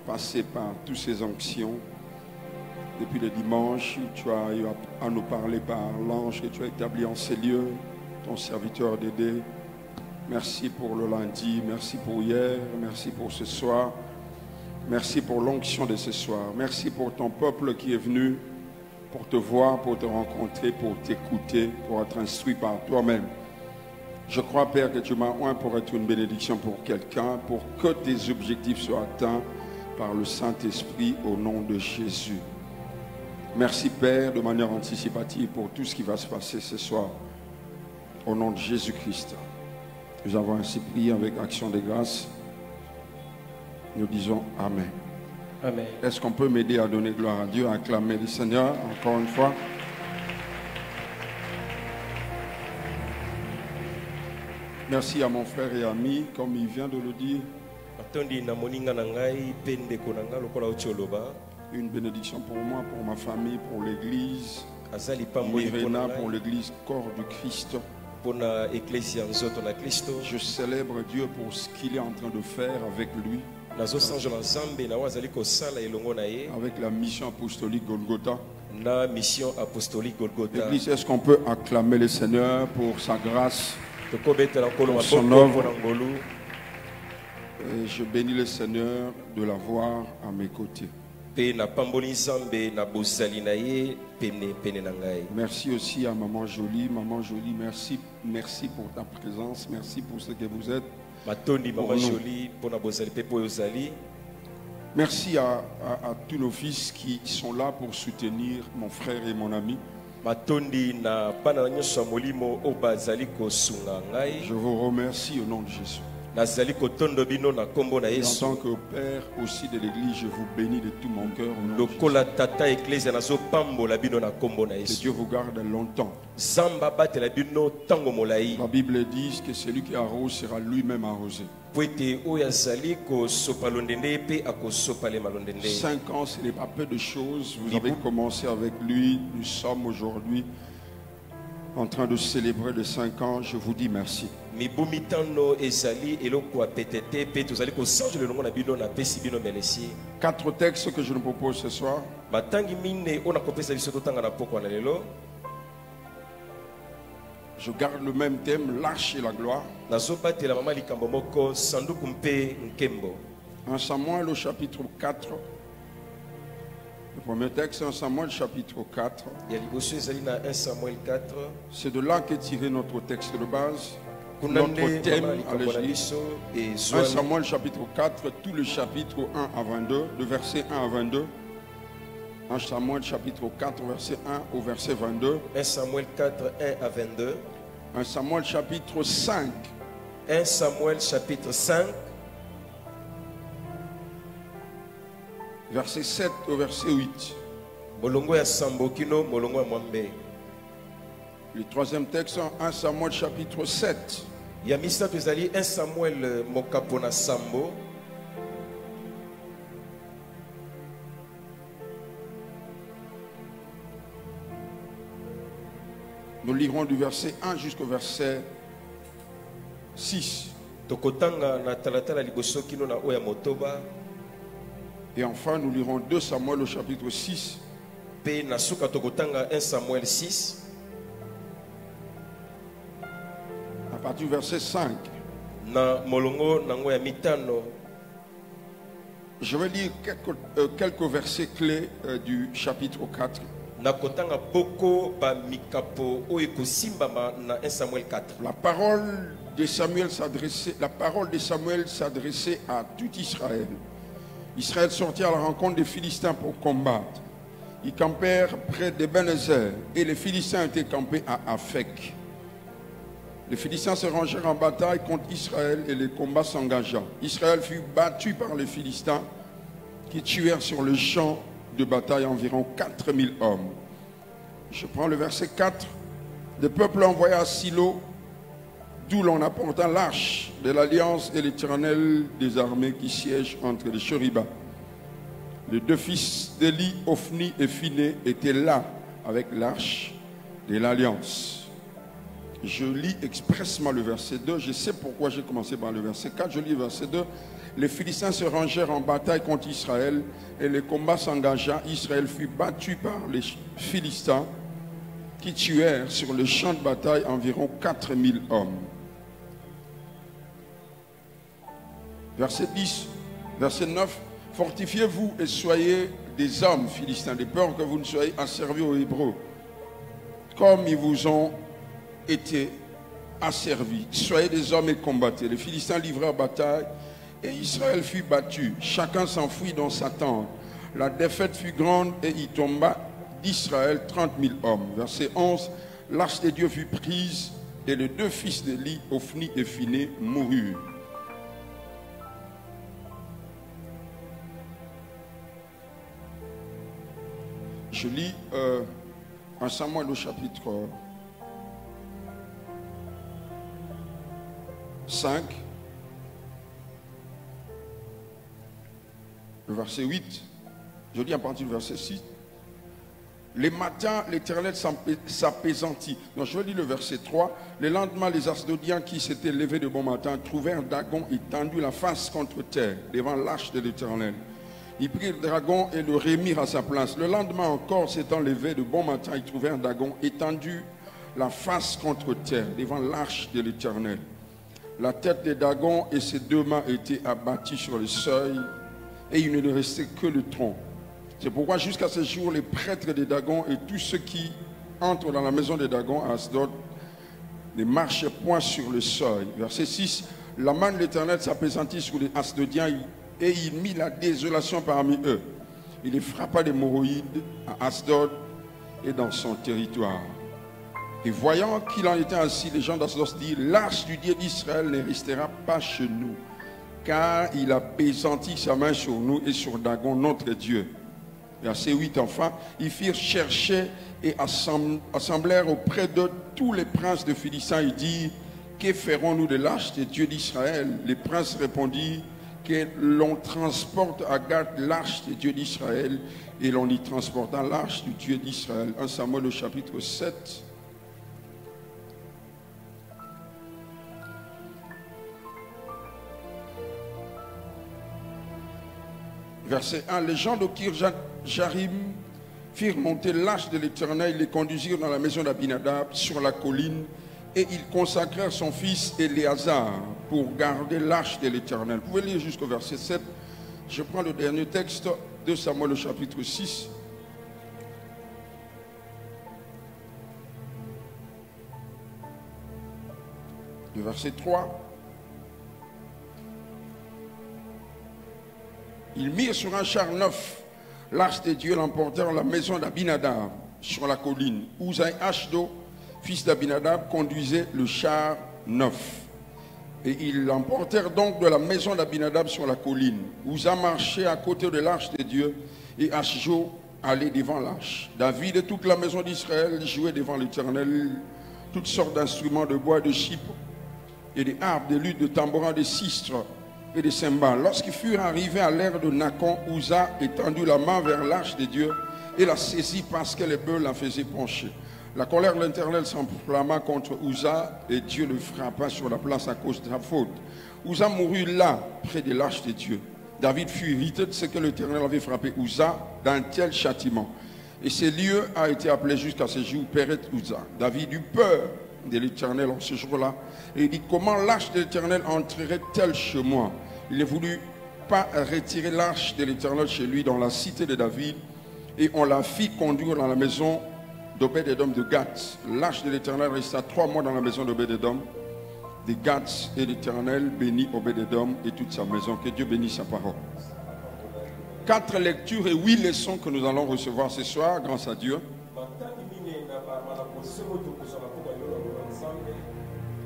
passé par toutes ces onctions. Depuis le dimanche, tu as eu à nous parler par l'ange que tu as établi en ces lieux, ton serviteur Dédé. Merci pour le lundi, merci pour hier, merci pour ce soir. Merci pour l'onction de ce soir. Merci pour ton peuple qui est venu pour te voir, pour te rencontrer, pour t'écouter, pour être instruit par toi-même. Je crois, Père, que tu m'as oint pour être une bénédiction pour quelqu'un, pour que tes objectifs soient atteints par le Saint-Esprit au nom de Jésus. Merci, Père, de manière anticipative pour tout ce qui va se passer ce soir. Au nom de Jésus-Christ. Nous avons ainsi prié avec action de grâce. Nous disons Amen. Amen. Est-ce qu'on peut m'aider à donner gloire à Dieu, à acclamer le Seigneur encore une fois? Merci à mon frère et ami, comme il vient de le dire. Une bénédiction pour moi, pour ma famille, pour l'église. Pour l'église corps du Christ. Je célèbre Dieu pour ce qu'il est en train de faire avec lui. Avec la mission apostolique Golgotha. L'église, est-ce qu'on peut acclamer le Seigneur pour sa grâce, pour son œuvre? Et je bénis le Seigneur de l'avoir à mes côtés. Merci aussi à Maman Jolie. Maman Jolie, merci pour ta présence, merci pour ce que vous êtes. Merci à tous nos fils qui sont là pour soutenir mon frère et mon ami. Je vous remercie au nom de Jésus. Et en tant que père aussi de l'église, je vous bénis de tout mon cœur. Que Dieu vous garde longtemps. La Bible dit que celui qui arrose sera lui-même arrosé. 5 ans, ce n'est pas peu de choses. Vous avez commencé avec lui. Nous sommes aujourd'hui en train de célébrer les 5 ans. Je vous dis merci. 4 textes que je nous propose ce soir. Je garde le même thème, l'arche et la gloire. 1 Samuel au chapitre 4. Le premier texte, 1 Samuel chapitre 4. C'est de là qu'est tiré notre texte de base. Notre thème à l'église. 1 Samuel chapitre 4, tout le chapitre 1 à 22, de verset 1 à 22. 1 Samuel chapitre 4, verset 1 au verset 22. 1 Samuel 4, 1 à 22. 1 Samuel chapitre 5. 1 Samuel chapitre 5. Verset 7 au verset 8. Le troisième texte, 1 Samuel chapitre 7. 1 Samuel mokapona sambo. Nous lirons du verset 1 jusqu'au verset 6. Et enfin, nous lirons 2 Samuel au chapitre 6. 1 Samuel 6. À partir du verset 5. Je vais lire quelques versets clés du chapitre 4. La parole de Samuel s'adressait à tout Israël. Israël sortit à la rencontre des Philistins pour combattre. Ils campèrent près d'Ebenezer et les Philistins étaient campés à Aphek. Les Philistins se rangèrent en bataille contre Israël et le combat s'engagea. Israël fut battu par les Philistins qui tuèrent sur le champ de bataille environ 4000 hommes. Je prends le verset 4. Le peuple envoya à Silo, d'où l'on apporta l'arche de l'alliance de l'Éternel des armées qui siège entre les chérubins. Les 2 fils d'Élie, Ophni et Phiné, étaient là avec l'arche de l'alliance. Je lis expressement le verset 2. Je sais pourquoi j'ai commencé par le verset 4. Je lis le verset 2. Les Philistins se rangèrent en bataille contre Israël et le combat s'engagea. Israël fut battu par les Philistins qui tuèrent sur le champ de bataille environ 4000 hommes. Verset 10, verset 9. Fortifiez-vous et soyez des hommes philistins, de peur que vous ne soyez asservis aux Hébreux, comme ils vous ont été asservis. Soyez des hommes et combattez. Les Philistins livrèrent bataille et Israël fut battu. Chacun s'enfuit dans sa tente. La défaite fut grande et il tomba d'Israël 30 000 hommes. Verset 11. L'arche de Dieu fut prise et les deux fils d'Élie, Ophni et Phiné, moururent. Je lis en Samuel au chapitre 5, le verset 8. Je lis à partir du verset 6. Les matins, l'Éternel s'apaisantit. Donc je lis le verset 3. Le lendemain, les Asdodiens qui s'étaient levés de bon matin trouvèrent Dagon étendu la face contre terre devant l'arche de l'Éternel. Ils prirent le dragon et le remirent à sa place. Le lendemain encore, s'étant levé de bon matin, ils trouvèrent Dagon étendu la face contre terre devant l'arche de l'Éternel. La tête de Dagon et ses deux mains étaient abattues sur le seuil et il ne restait que le tronc. C'est pourquoi jusqu'à ce jour, les prêtres de Dagon et tous ceux qui entrent dans la maison de Dagon à Asdod ne marchent point sur le seuil. Verset 6. La main de l'Éternel s'apaisantit sur les Asdodiens et il mit la désolation parmi eux. Il les frappa d'hémorroïdes à Asdod et dans son territoire. Et voyant qu'il en était ainsi, les gens d'Asdod dirent: l'arche du Dieu d'Israël ne restera pas chez nous, car il a apaisanti sa main sur nous et sur Dagon notre Dieu. Verset 8 enfin, ils firent chercher et assemblèrent auprès d'eux tous les princes de Philistins et dirent: que ferons-nous de l'arche de Dieu d'Israël? Les princes répondirent: que l'on transporte à Gath l'arche du Dieu d'Israël, et l'on y transporta l'arche du Dieu d'Israël. 1 Samuel au chapitre 7. Verset 1. Les gens de Kirjarim firent monter l'arche de l'Éternel, ils les conduisirent dans la maison d'Abinadab sur la colline, et ils consacrèrent son fils Éléazar pour garder l'arche de l'Éternel. Vous pouvez lire jusqu'au verset 7. Je prends le dernier texte de Samuel au chapitre 6. Le verset 3. Ils mirent sur un char neuf l'arche de Dieu, l'emportèrent à la maison d'Abinadab sur la colline. Uzaï Ashdo, fils d'Abinadab, conduisait le char neuf. Et ils l'emportèrent donc de la maison d'Abinadab sur la colline. Uza marchait à côté de l'arche de Dieu et Ashjo allait devant l'arche. David et toute la maison d'Israël jouaient devant l'Éternel toutes sortes d'instruments de bois, de chypre et des harpes, des luttes, de tambourins, de sistres et des cymbales. Lorsqu'ils furent arrivés à l'ère de Nakon, Uza étendit la main vers l'arche de Dieu et la saisit parce que les bœufs la faisaient pencher. La colère de l'Éternel s'enflamma contre Uza et Dieu le frappa sur la place à cause de sa faute. Uza mourut là, près de l'arche de Dieu. David fut irrité de ce que l'Éternel avait frappé Uza d'un tel châtiment. Et ce lieu a été appelé jusqu'à ce jour Péret Uza. David eut peur de l'Éternel en ce jour-là. Et il dit: comment l'arche de l'Éternel entrerait-elle chez moi? Il ne voulut pas retirer l'arche de l'Éternel chez lui dans la cité de David. Et on la fit conduire dans la maison d'Obed-Edom de Gath. L'arche de l'Éternel resta 3 mois dans la maison d'Obed-Edom de Gath, et l'Éternel bénit Obed-Edom et toute sa maison. Que Dieu bénisse sa parole. 4 lectures et 8 leçons que nous allons recevoir ce soir, grâce à Dieu.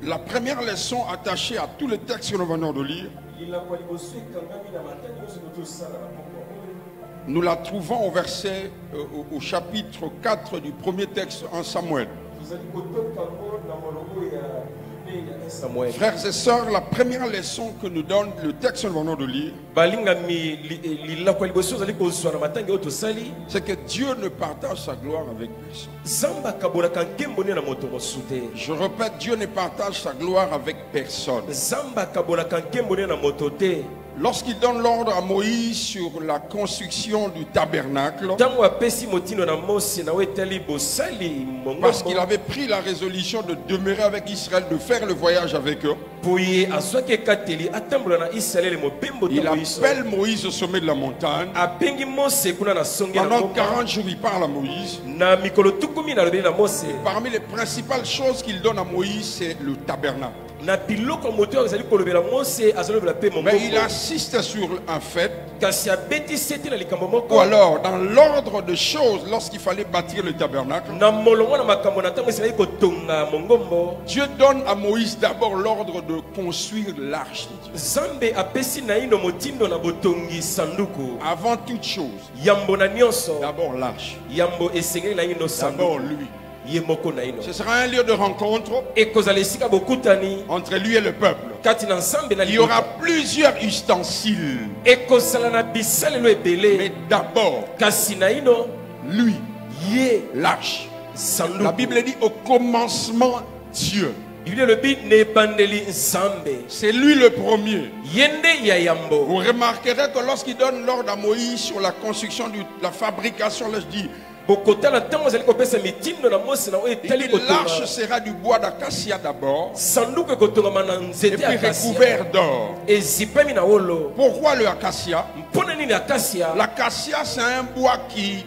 La première leçon attachée à tous les textes que nous venons de lire, nous la trouvons au verset, au chapitre 4 du premier texte en Samuel. Samuel. Frères et sœurs, la première leçon que nous donne le texte que nous venons de lire, c'est que Dieu ne partage sa gloire avec personne. Je répète, Dieu ne partage sa gloire avec personne. Lorsqu'il donne l'ordre à Moïse sur la construction du tabernacle, parce qu'il avait pris la résolution de demeurer avec Israël, de faire le voyage avec eux, il appelle Moïse au sommet de la montagne. Pendant 40 jours, il parle à Moïse. Parmi les principales choses qu'il donne à Moïse, c'est le tabernacle. Mais il insiste sur un fait, ou alors dans l'ordre de choses, lorsqu'il fallait bâtir le tabernacle, Dieu donne à Moïse d'abord l'ordre de construire l'arche de Dieu. Avant toute chose, d'abord l'arche, d'abord lui. Ce sera un lieu de rencontre entre lui et le peuple. Il y aura plusieurs ustensiles, mais d'abord lui, l'arche. La Bible dit au commencement Dieu. C'est lui le premier. Vous remarquerez que lorsqu'il donne l'ordre à Moïse sur la construction de la fabrication, là je dis, l'arche sera du bois d'acacia d'abord, et puis recouvert d'or. Pourquoi le acacia? L'acacia, c'est un bois qui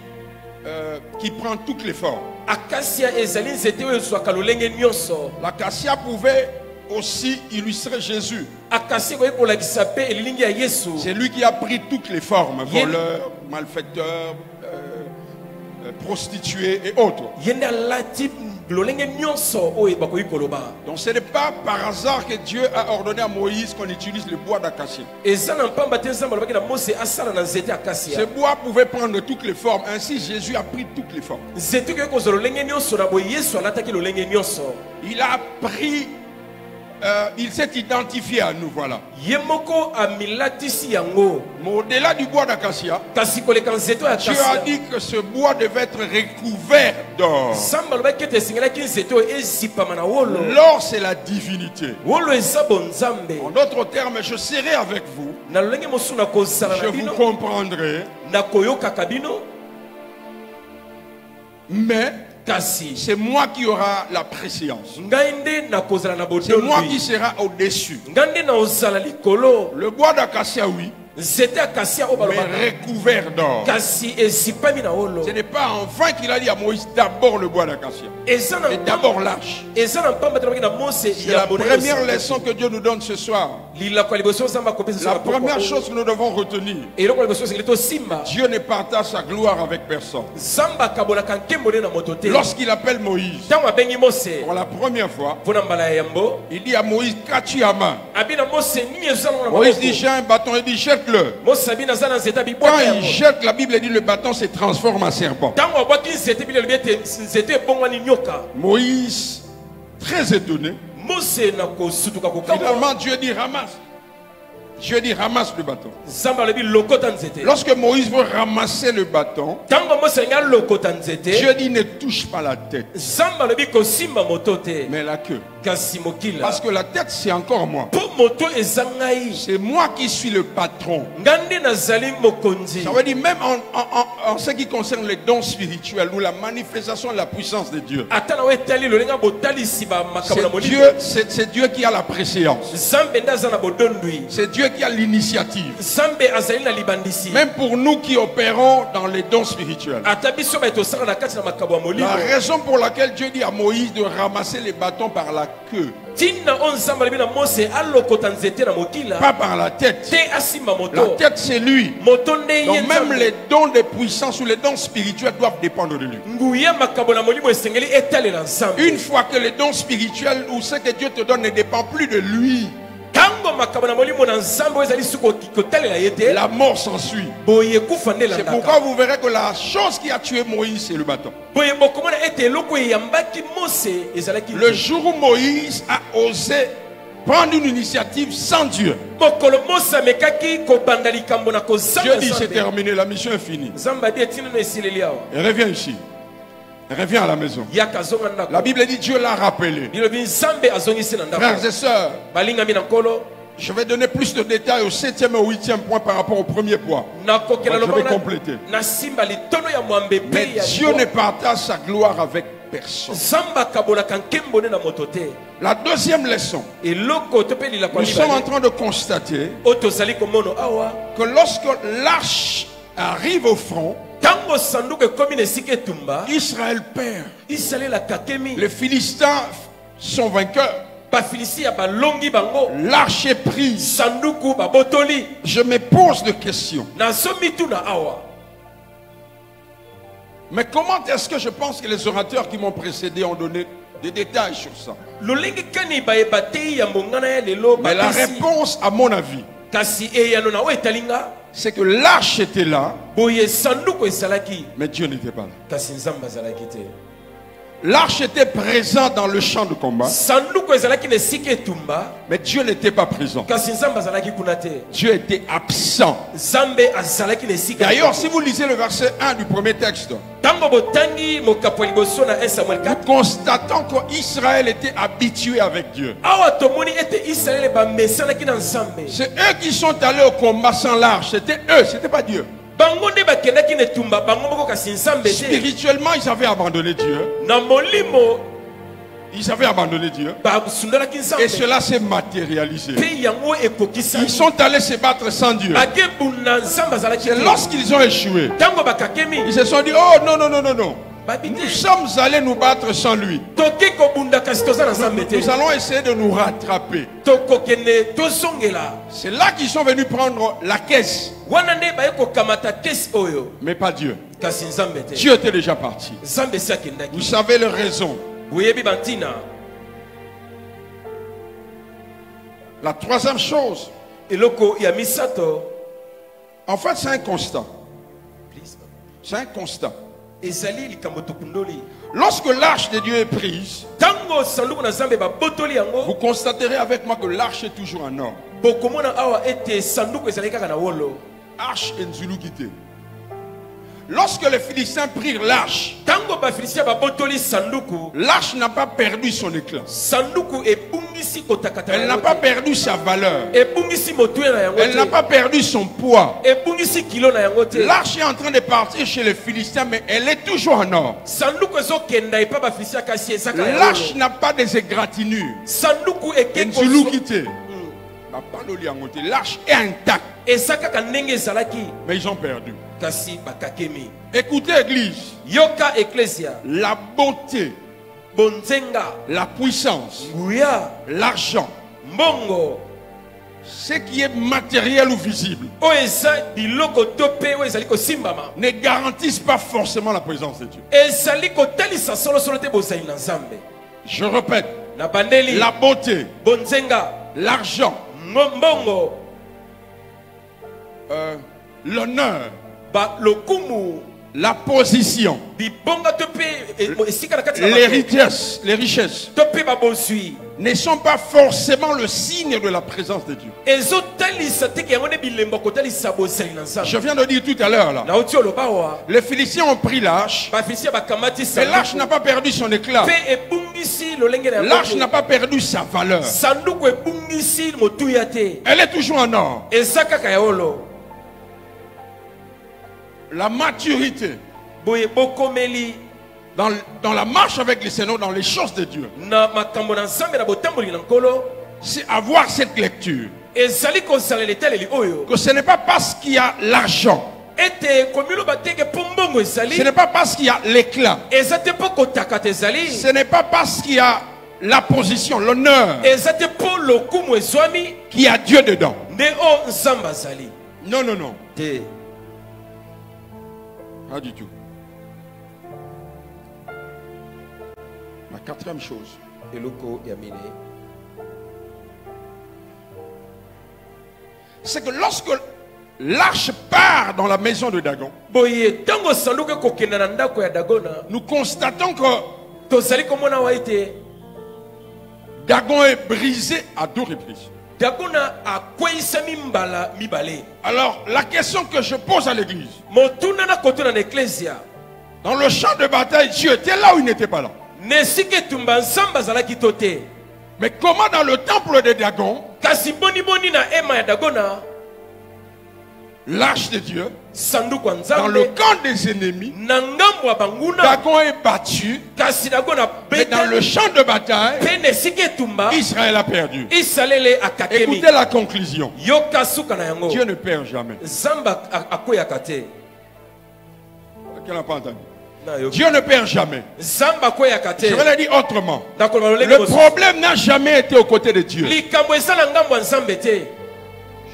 prend toutes les formes. L'acacia pouvait aussi illustrer Jésus. C'est lui qui a pris toutes les formes, voleurs, malfaiteurs, prostituées et autres. Donc ce n'est pas par hasard que Dieu a ordonné à Moïse qu'on utilise le bois d'acacia. Ce bois pouvait prendre toutes les formes. Ainsi Jésus a pris toutes les formes. Il a pris, il s'est identifié à nous, voilà. Mais au-delà du bois d'acacia, Dieu a dit que ce bois devait être recouvert d'or. L'or, c'est la divinité. En d'autres termes, je serai avec vous. Je vous comprendrai. Mais c'est moi qui aura la préséance. C'est moi qui sera au-dessus. Le bois d'acacia, oui, mais recouvert d'or. Ce n'est pas en vain qu'il a dit à Moïse d'abord le bois d'acacia et d'abord l'arche. C'est la première leçon que Dieu nous donne ce soir. La première chose que nous devons retenir, Dieu ne partage sa gloire avec personne. Lorsqu'il appelle Moïse pour la première fois, il dit à Moïse, qu'as-tu à main? Moïse dit, j'ai un bâton. Il dit, jette-le. Quand il jette, la Bible dit le bâton se transforme en serpent. Moïse, très étonné, finalement Dieu dit ramasse. Dieu dit ramasse le bâton. Lorsque Moïse veut ramasser le bâton, Dieu dit ne touche pas la tête, mais la queue. Parce que la tête, c'est encore moi. C'est moi qui suis le patron. Ça veut dire même en ce qui concerne les dons spirituels ou la manifestation de la puissance de Dieu, c'est Dieu qui a la préséance. C'est Dieu qui a l'initiative. Même pour nous qui opérons dans les dons spirituels, la raison pour laquelle Dieu dit à Moïse de ramasser les bâtons par la queue, pas par la tête. La tête, c'est lui. Donc même les dons de puissance ou les dons spirituels doivent dépendre de lui. Une fois que les dons spirituels ou ce que Dieu te donne ne dépend plus de lui, la mort s'ensuit. C'est pourquoi vous verrez que la chose qui a tué Moïse, c'est le bâton. Le jour où Moïse a osé prendre une initiative sans Dieu, Dieu dit c'est terminé, la mission est finie. Et reviens ici. Reviens à la maison. La Bible dit Dieu l'a rappelé. Frères et sœurs, je vais donner plus de détails au 7e et au 8e point par rapport au premier point. Je vais compléter. Mais Dieu ne partage sa gloire avec personne. La deuxième leçon, nous sommes en train de constater que lorsque l'arche arrive au front, Israël perd. Les Philistins sont vainqueurs. L'arche est prise. Je me pose des questions. Mais comment est-ce que je pense que les orateurs qui m'ont précédé ont donné des détails sur ça? Mais la réponse, à mon avis, c'est que l'arche était là, mais Dieu n'était pas là. L'arche était présente dans le champ de combat, mais Dieu n'était pas présent. Dieu était absent. D'ailleurs, si vous lisez le verset 1 du premier texte, nous constatons qu'Israël était habitué avec Dieu. C'est eux qui sont allés au combat sans l'arche. C'était eux, c'était pas Dieu. Spirituellement, ils avaient abandonné Dieu. Ils avaient abandonné Dieu. Et cela s'est matérialisé. Ils sont allés se battre sans Dieu. C'est lorsqu'ils ont échoué, ils se sont dit, oh non, non, non, non, non. Nous sommes allés nous battre sans lui. Nous allons essayer de nous rattraper. C'est là qu'ils sont venus prendre la caisse. Mais pas Dieu. Dieu était déjà parti. Vous savez les raisons. La troisième chose, en fait c'est un constat. C'est un constat. Lorsque l'arche de Dieu est prise, vous constaterez avec moi que l'arche est toujours en or. Arche et Nzulukite. Lorsque les Philistins prirent l'arche, l'arche n'a pas perdu son éclat. Elle n'a pas perdu sa valeur. Elle n'a pas perdu son poids. L'arche est en train de partir chez les Philistins, mais elle est toujours en or. L'arche n'a pas des égratignures. L'arche est intacte. Mais ils ont perdu. Écoutez, Église. La beauté, la puissance, l'argent, ce qui est matériel ou visible, ne garantissent pas forcément la présence de Dieu. Je répète, la beauté, l'argent, l'honneur, la position, les richesses ne sont pas forcément le signe de la présence de Dieu. Je viens de dire tout à l'heure là, les Philistins ont pris l'arche, mais l'arche n'a pas perdu son éclat. L'arche n'a pas perdu sa valeur. Elle est toujours en or. La maturité dans la marche avec le Seigneur, dans les choses de Dieu, c'est avoir cette lecture que ce n'est pas parce qu'il y a l'argent, ce n'est pas parce qu'il y a l'éclat, ce n'est pas parce qu'il y a la position, l'honneur, qu'il y a Dieu dedans. Non, non, non. Pas du tout. La quatrième chose, c'est que lorsque l'arche part dans la maison de Dagon, boye tango sanduku kokenda na ndako ya Dagona nous constatons que tozali komona waite Dagon est brisé à 2 reprises. Dagona akweyisa mimbala mibale. Alors, la question que je pose à l'église, Motuna na koto na ecclesia dans le champ de bataille, Dieu était là ou il n'était pas là? nesike tumba nsamba zalaki tote. Mais comment dans le temple de Dagon, Kasi boni boni na ema ya Dagona l'arche de Dieu, sanduku ya dans le Nzambe camp des ennemis, na ngambo ya banguna Dagon est battu, kasi Dagona mais dans le champ de bataille, pe nesike tumba Israël a perdu. Isalele akakemi. Écoutez la conclusion. Yoka suka na yango. Dieu ne perd jamais. Zamba akoyaka te. Quelqu'un n'a pas entendu? Na yoka. Dieu ne perd jamais. Zamba akoyaka te. Je vais le dire autrement. Le Le problème n'a jamais été aux côtés de Dieu. likambo esala ngambo ya Nzambe te.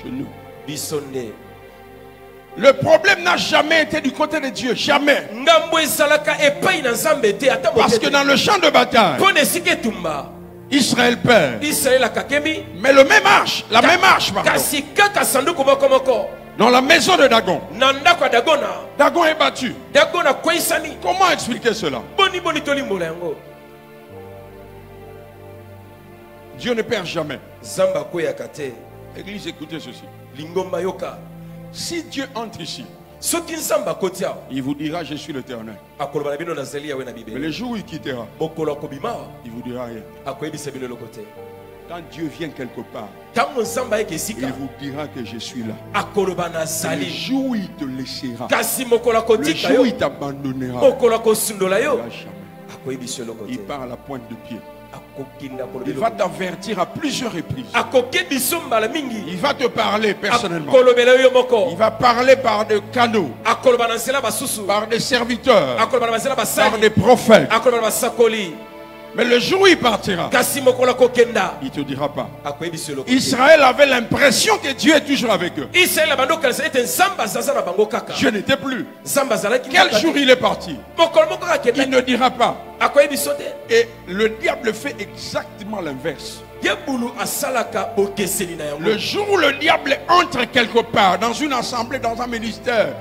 Chez nous. Bisonne. Le problème n'a jamais été du côté de Dieu. Jamais. Ngambo esalaka epai na Nzambe te ata Parce que dans le champ de bataille, po nesike tumba Israël perd. Israël akakemi. Mais le même arche, la même arche, pardon, Kasi kaka sanduku moko moko dans la maison de Dagon, na ndako ya Dagona. Dagon est battu. Dagona kweyisani. Comment expliquer cela? Boni boni tolimbola yango. Dieu ne perd jamais. Zamba akoyaka te. Église, écoutez ceci. Lingomba yoka. Si Dieu entre ici, Soki Nzamba akotia il vous dira, je suis l'Éternel. akoloba na bino nazali yawe na Mais Bible. le jour où il quittera, Mokolo akobima il vous dira rien. akoyebisa bino eloko te. Quand Dieu vient quelque part, Tango Nzamba ayeke il esika vous dira que je suis là. akoloba Le nazali. jour où il te laissera, Kasi mokolo le akotika jour où yo il t'abandonnera, mokolo akosundola il yo ne jamais. akoyebisa eloko Il te. part à la pointe de pied. Akokinda Il va t'avertir à plusieurs reprises. akokebisa mbala mingi Il va te parler personnellement. akolobela yo Il moko va parler par des canaux, akoloba na nzela basusu par des serviteurs, akoloba na nzela par basali des prophètes. akoloba na basakoli. Mais le jour où il partira, Kasi mokolo akokenda il ne te dira pas. akoyebisa eloko te. Israël avait l'impression que Dieu est toujours avec eux. Israël abando kanisa ete Nzamba azaza na bango kaka. Dieu n'était plus. Nzamba azalaki Quel kaka jour te. il est parti? Mokolo moko Il akenda ne dira pas. akoyebiso te. Et le diable fait exactement l'inverse. Yebulu asalaka bokeseli na yango. Le jour où le diable entre quelque part, dans une assemblée, dans un ministère,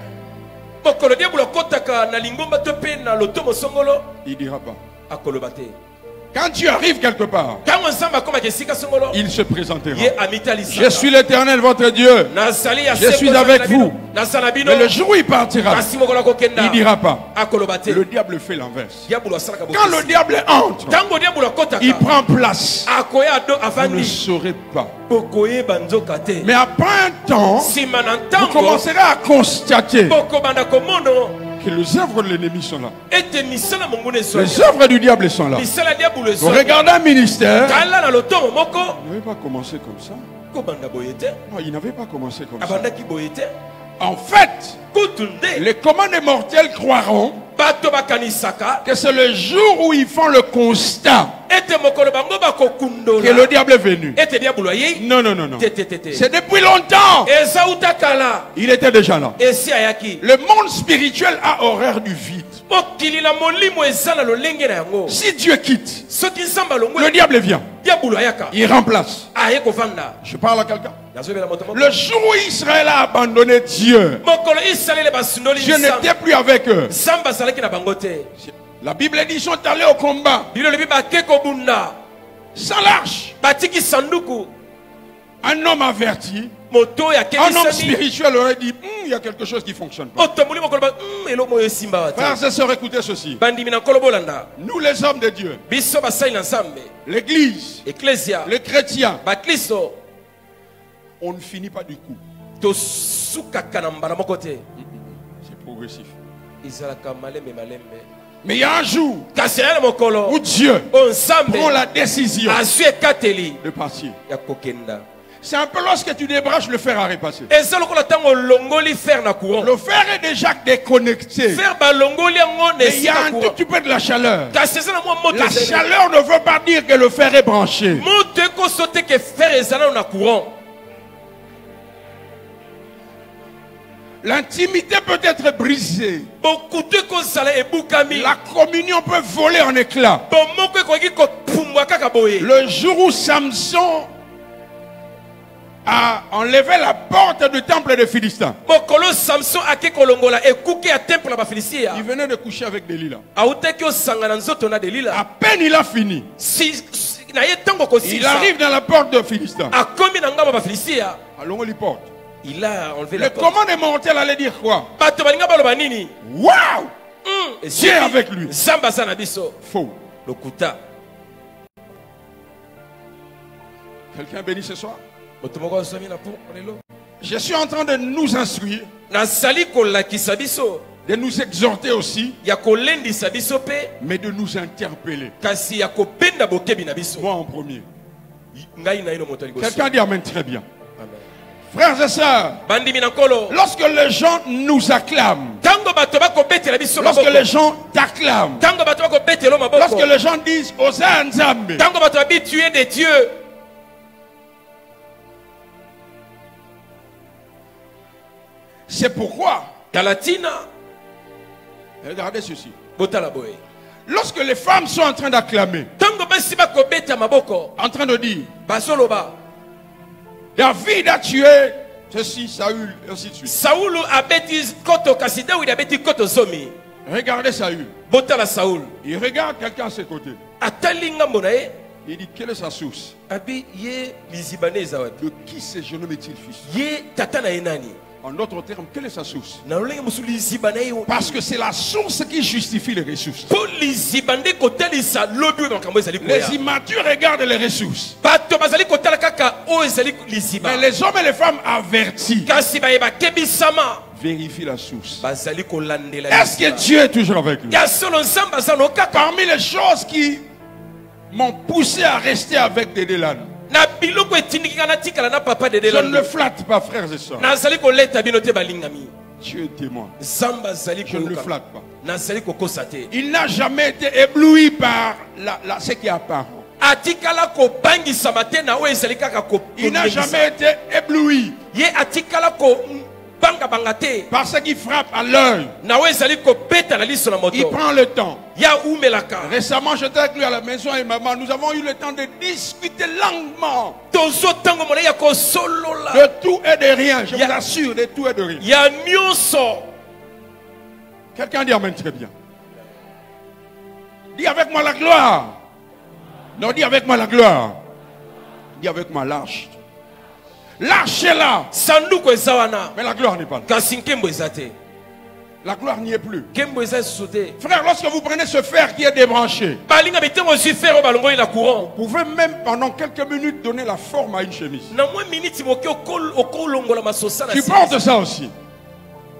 Mokolo diabolo kotaka na lingomba to pe na lotomo songolo il ne dira pas. akoloba te. Quand Dieu arrive quelque part, Tango Nzamba akoma kesika songolo il se présentera. ye amitalisaka. Je suis l'Éternel, votre Dieu. Nazali ya Je seko suis na avec bino. vous. Nazala bino. Mais le jour où il partira, Kasi mokolo akokenda il ne dira pas. akoloba te. Le diable fait l'inverse. Diabolo asalaka Quand le bokeseli. diable entre, Tango diabolo kotaka il prend place. akoya ado Vous ne avandi saurez pas. bokoyeba nzoka te. Mais après un temps, Sima na vous ntango commencerez à constater bokobanda komono que les œuvres de l'ennemi sont là. ete misala monguna ezwa. Les œuvres du diable sont là. Misala diabolo Vous ezwa. regardez un ministère, Tala na lotomo moko il n'avait pas commencé comme ça. kobanda boye te. Non, il n'avait pas commencé comme ça. Abandaki boye te. En fait, Kutunde les commandes mortels croiront bato bakanisaka que c'est le jour où ils font le constat ete mokolo bango que le bakokundola diable est venu. ete diabolo ayei Non, non, non, non. te te te te. C'est depuis longtemps. Eza uta kala Il était déjà là. esi ayaki. Le monde spirituel a horreur du vide. mokili na molimo eza na lolenge na yango. Si Dieu quitte, Soki Nzamba longwe le diable vient. diabolo ayaka Il remplace. aye kovanda. Je parle à quelqu'un. Nazobela moto moko. Le jour où Israël a abandonné Dieu, mokolo isalele basundoli Dieu n'était plus avec eux. Nzamba azalaki na bango te. La Bible dit qu'ils sont allés au combat Bino lobi bake kobunda sans l'arche. batiki sanduku Un homme averti, moto ya un homme kekisani spirituel aurait dit, il y a quelque chose qui ne fonctionne pas. otomoli mokolo ba elo moyo esimba wa te. Frères et sœurs, écoutez ceci. bandimi na nkolo bolanda Nous les hommes de Dieu, biso basali na Nzambe l'église, eklesia les chrétiens, bakristo on ne finit pas du coup. tosukaka na mbala moko te. C'est progressif. ezalaka malembe malembe. Mais il y a un jour kasi aya na mokolo où Dieu oyo Nzambe prend la décision azwi ekateli de partir. ya kokenda. C'est un peu lorsque tu débranches le fer à repasser. eza lokola ntango olongoli fer na courant. Le fer est déjà déconnecté. fer balongoli yango na Mais il y a esika un tout courant. petit peu de la chaleur. kasi eza na mwa moto La ezali. chaleur ne veut pas dire que le fer est branché. moto ekoso te ke fer ezala na courant. L'intimité peut être brisée. bokutu ekozala ebukami. La communion peut voler en éclats. bomoko ekoki kopumbwa kaka boye. Le jour où Samson a enlevé la porte du temple des Philistins. Mokolo Samson ake kolongola ekuke ya temple ba Philistia. Il venait de coucher avec Delilah. Autaki osangana nzoto na Delila. À peine il a fini, Na ye tango ko il arrive dans la porte des Philistins. akomi na ngamba ba Philistia. Allons, on lui porte. Il a enlevé Le la porte. commandement mortel allait dire quoi? Bato balinga baloba nini? Waouh! Dieu avec lui. Zamba sana biso. Faux. Lokuta. Quelqu'un béni ce soir? Motomoko somi na pour lelo. Je suis en train de nous instruire, Na sali kolakisa biso. de nous exhorter aussi, Ya kolendisa biso pe mais de nous interpeller. kasi ya kopenda bokebi na biso. Moi en premier. Ngai na ino moto liboso. Quelqu'un dit amen très bien. Amen. Frères et sœurs, Bandimi na kolo. lorsque les gens nous acclament, Tango bato bako betela biso lorsque maboko. les gens t'acclament, Tango bato bako betelo maboko. lorsque les gens disent Hosanna Nzambe, Tango bato babi tu es des dieux. c'est pourquoi, Galatina. regardez ceci, Botala boy. lorsque les femmes sont en train d'acclamer, Tango basi bako beta maboko. en train de dire Basoloba. David a tué ceci, Saül, et ainsi de suite. Saulu abeti koto kasi David abeti koto zomi. Regardez Saül. Botala Saul. Il regarde quelqu'un à ses côtés. Atalinga monae. Il dit quelle est sa source? Abi ye lizibaneza wapi. De qui ce jeune homme est-il fils? Ye tata na enani. En d'autres termes, quelle est sa source? Na lolenge musu lizibana yo. Parce que c'est la source qui justifie les ressources. Po lizibande kotelisa lobi makambo ezali koya. Les immatures regardent les ressources. Bato bazali kotala kaka o ezali liziba. Mais les hommes et les femmes avertis Kasi bayeba kebisama. vérifient la source. Bazali kolandela. Est-ce que Dieu est toujours avec lui? Ya solo nzamba zano kaka. Parmi les choses qui m'ont poussé à rester avec Delilah, Na biloko etindiki na tikala na papa de je ne delando. le flatte pas, frères et sœurs. Nazali koleta bino te balingami. Dieu est témoin. Zamba zali Je ne le koyoka. flatte pas. Nazali kokosa te. Il n'a jamais été ébloui par ce qui est apparent. Atikala ko bangisama te na o ezali kaka ko. Il n'a jamais été ébloui Ye atikala ko banga banga te. par ce qui frappe à l'œil. Na o ezali ko beta na liso na Il moto. prend le temps. Ya umelaka. Récemment, j'étais avec lui à la maison et maman, nous avons eu le temps de discuter longuement Tozo tango mona ya ko solola. de tout et de rien. Je Ya- vous assure, de tout et de rien. Ya nyonso. Quelqu'un dit amen très bien. Dis avec moi la gloire. Non, dis avec moi la gloire. Dis avec moi l'arche. L'arche est là. Sanduku ezawana. Mais la gloire n'est pas là. Kasi nkembo ezate. La gloire n'y est plus. Kembo eza sote. Frère, lorsque vous prenez ce fer qui est débranché, Balinga bitengo zifero balongoli na courant. vous pouvez même pendant quelques minutes donner la forme à une chemise. Na mwa minute moke okolongola masosa na Tu si. portes ça aussi.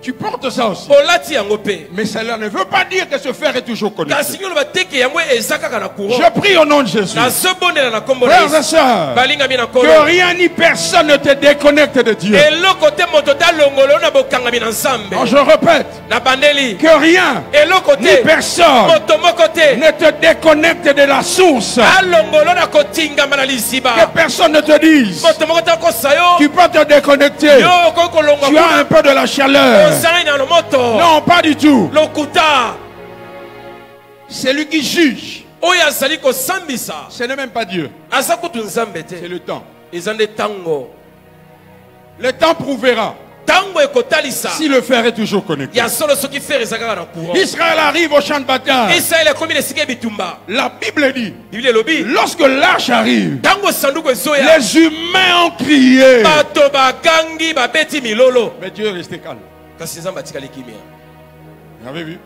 Tu portes ça aussi. Olati yango pe. Mais cela ne veut pas dire que ce fer est toujours Kasi connecté. nyolo bateke yango eza kaka na courant. Je prie au nom de Jésus. Na zobondela na kombo na Frères et Yesu. sœurs, Balinga mina que kolo. rien ni personne ne te déconnecte de Dieu. Eloko te moto ta longolo na bokanga mina nzambe. Alors je répète, Na bandeli. que rien Eloko ni te. personne Moto moko te. ne te déconnecte de la source. Alongolo na kotingama na liziba. Que personne ne te dise, Moto moko ta kosayo. tu peux te déconnecter. Yo kolonga. Tu as un peu de la chaleur. Ozanga na moto. Non, pas du tout. Lokuta. C'est lui qui juge. Oyo azali kosambisa. Ce n'est même pas Dieu. Aza kutu nzambe C'est te. le temps. Eza nde tango. Le temps prouvera Tango ekotalisa. si le fer est toujours connecté. Ya solo soki fer ezaka na courant. Israël arrive au champ de bataille. Israël akomi na esika bitumba. La Bible dit, Bible elobi. lorsque l'arche arrive, Tango sanduku ezoya. les humains ont crié. Bato bakangi babeti milolo. Mais Dieu est resté calme. Kasi nzambe atikali kimia. Vous avez vu?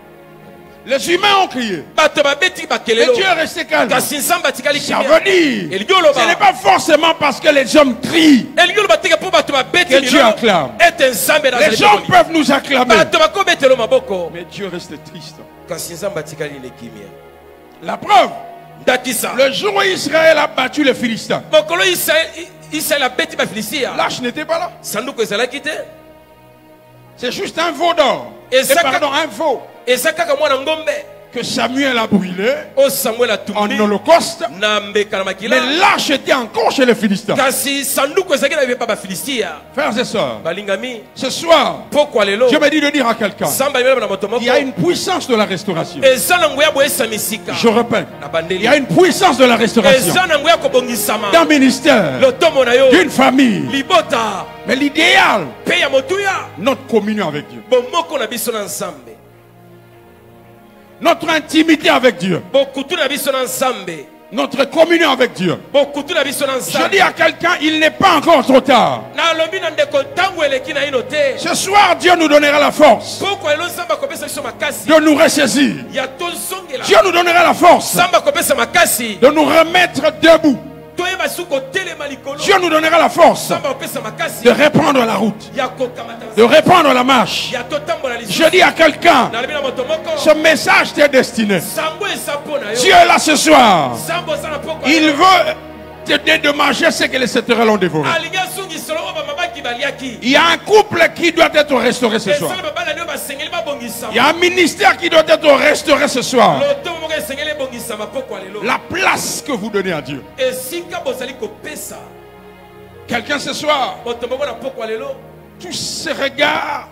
Les humains ont crié. Bato babeti Mais bakelelo. Dieu est resté calme. Kasi nzambe atikali Ça kimia. veut dire, Elingi oloba. ce n'est pas forcément parce que les hommes crient Elingi oloba teke po bato babeti que Dieu milolo. acclame. Ete nzambe na Les zali gens pekoni. peuvent nous acclamer. Bato bakobetelo maboko. Mais Dieu reste triste. Kasi nzambe atikali ne kimia. La preuve, Ndakisa. le jour où Israël a battu les Philistins, Mokolo Israël abeti bafilistia. l'arche n'était pas là. Sanduku ezalaki te. C'est juste un veau d'or. Et ça- Pardon, un veau. Eza kaka mwana ngombe. que Samuel a brûlé o Samuel a en tumbi holocauste, na mbeka na makila mais l'arche était encore chez les Philistins. kasi sanduku ezalaki na bipa bafilistia Frères et sœurs, balingami ce soir, pokwa lelo je me dis de dire à quelqu'un, samba limelo na moto moko il y a une puissance de la restauration. eza na nguya boyesa misika Je répète, na il bandeli y a une puissance de la restauration eza na nguya kobongisama d'un ministère, lotomo na yo d'une famille. libota Mais l'idéal, pe ya motuya notre communion avec Dieu, bomoko na biso na nzambe notre intimité avec Dieu, bokutu na biso na nzambe notre communion avec Dieu. bokutu na biso na Je nzambe dis à quelqu'un, il n'est pas encore trop tard. nalobi na ndeko ntango eleki na ino te Ce soir, Dieu nous donnera la force pokwa lelo nzambe akopesa biso makasi de nous ressaisir. ya tozongela Dieu nous donnera la force nzambe akopesa makasi de nous remettre debout. toyeba su kotelema likolo Dieu nous donnera la force nzambe akopesa makasi de reprendre la route, ya kokamata de reprendre la marche. ya totambola Je lisusu dis à quelqu'un, nalobi na moto moko ce message t'est destiné. sango eza mpo na Dieu yo est là ce soir. nzambe oza na pokwa Il lelo. veut te dédommager ce que les sauterelles ont dévoré. alingi asungiselo oyo bamabaki baliaki Il y a un couple qui doit être restauré ce soir. esala babalani oyo basengeli Il y babongisama a un ministère qui doit être restauré ce soir. lotomo moko esengeli ebongisama pokwa lelo La place que vous donnez à Dieu. esika bozali kopesa Quelqu'un ce soir, moto moko na pokwa lelo tous ces regards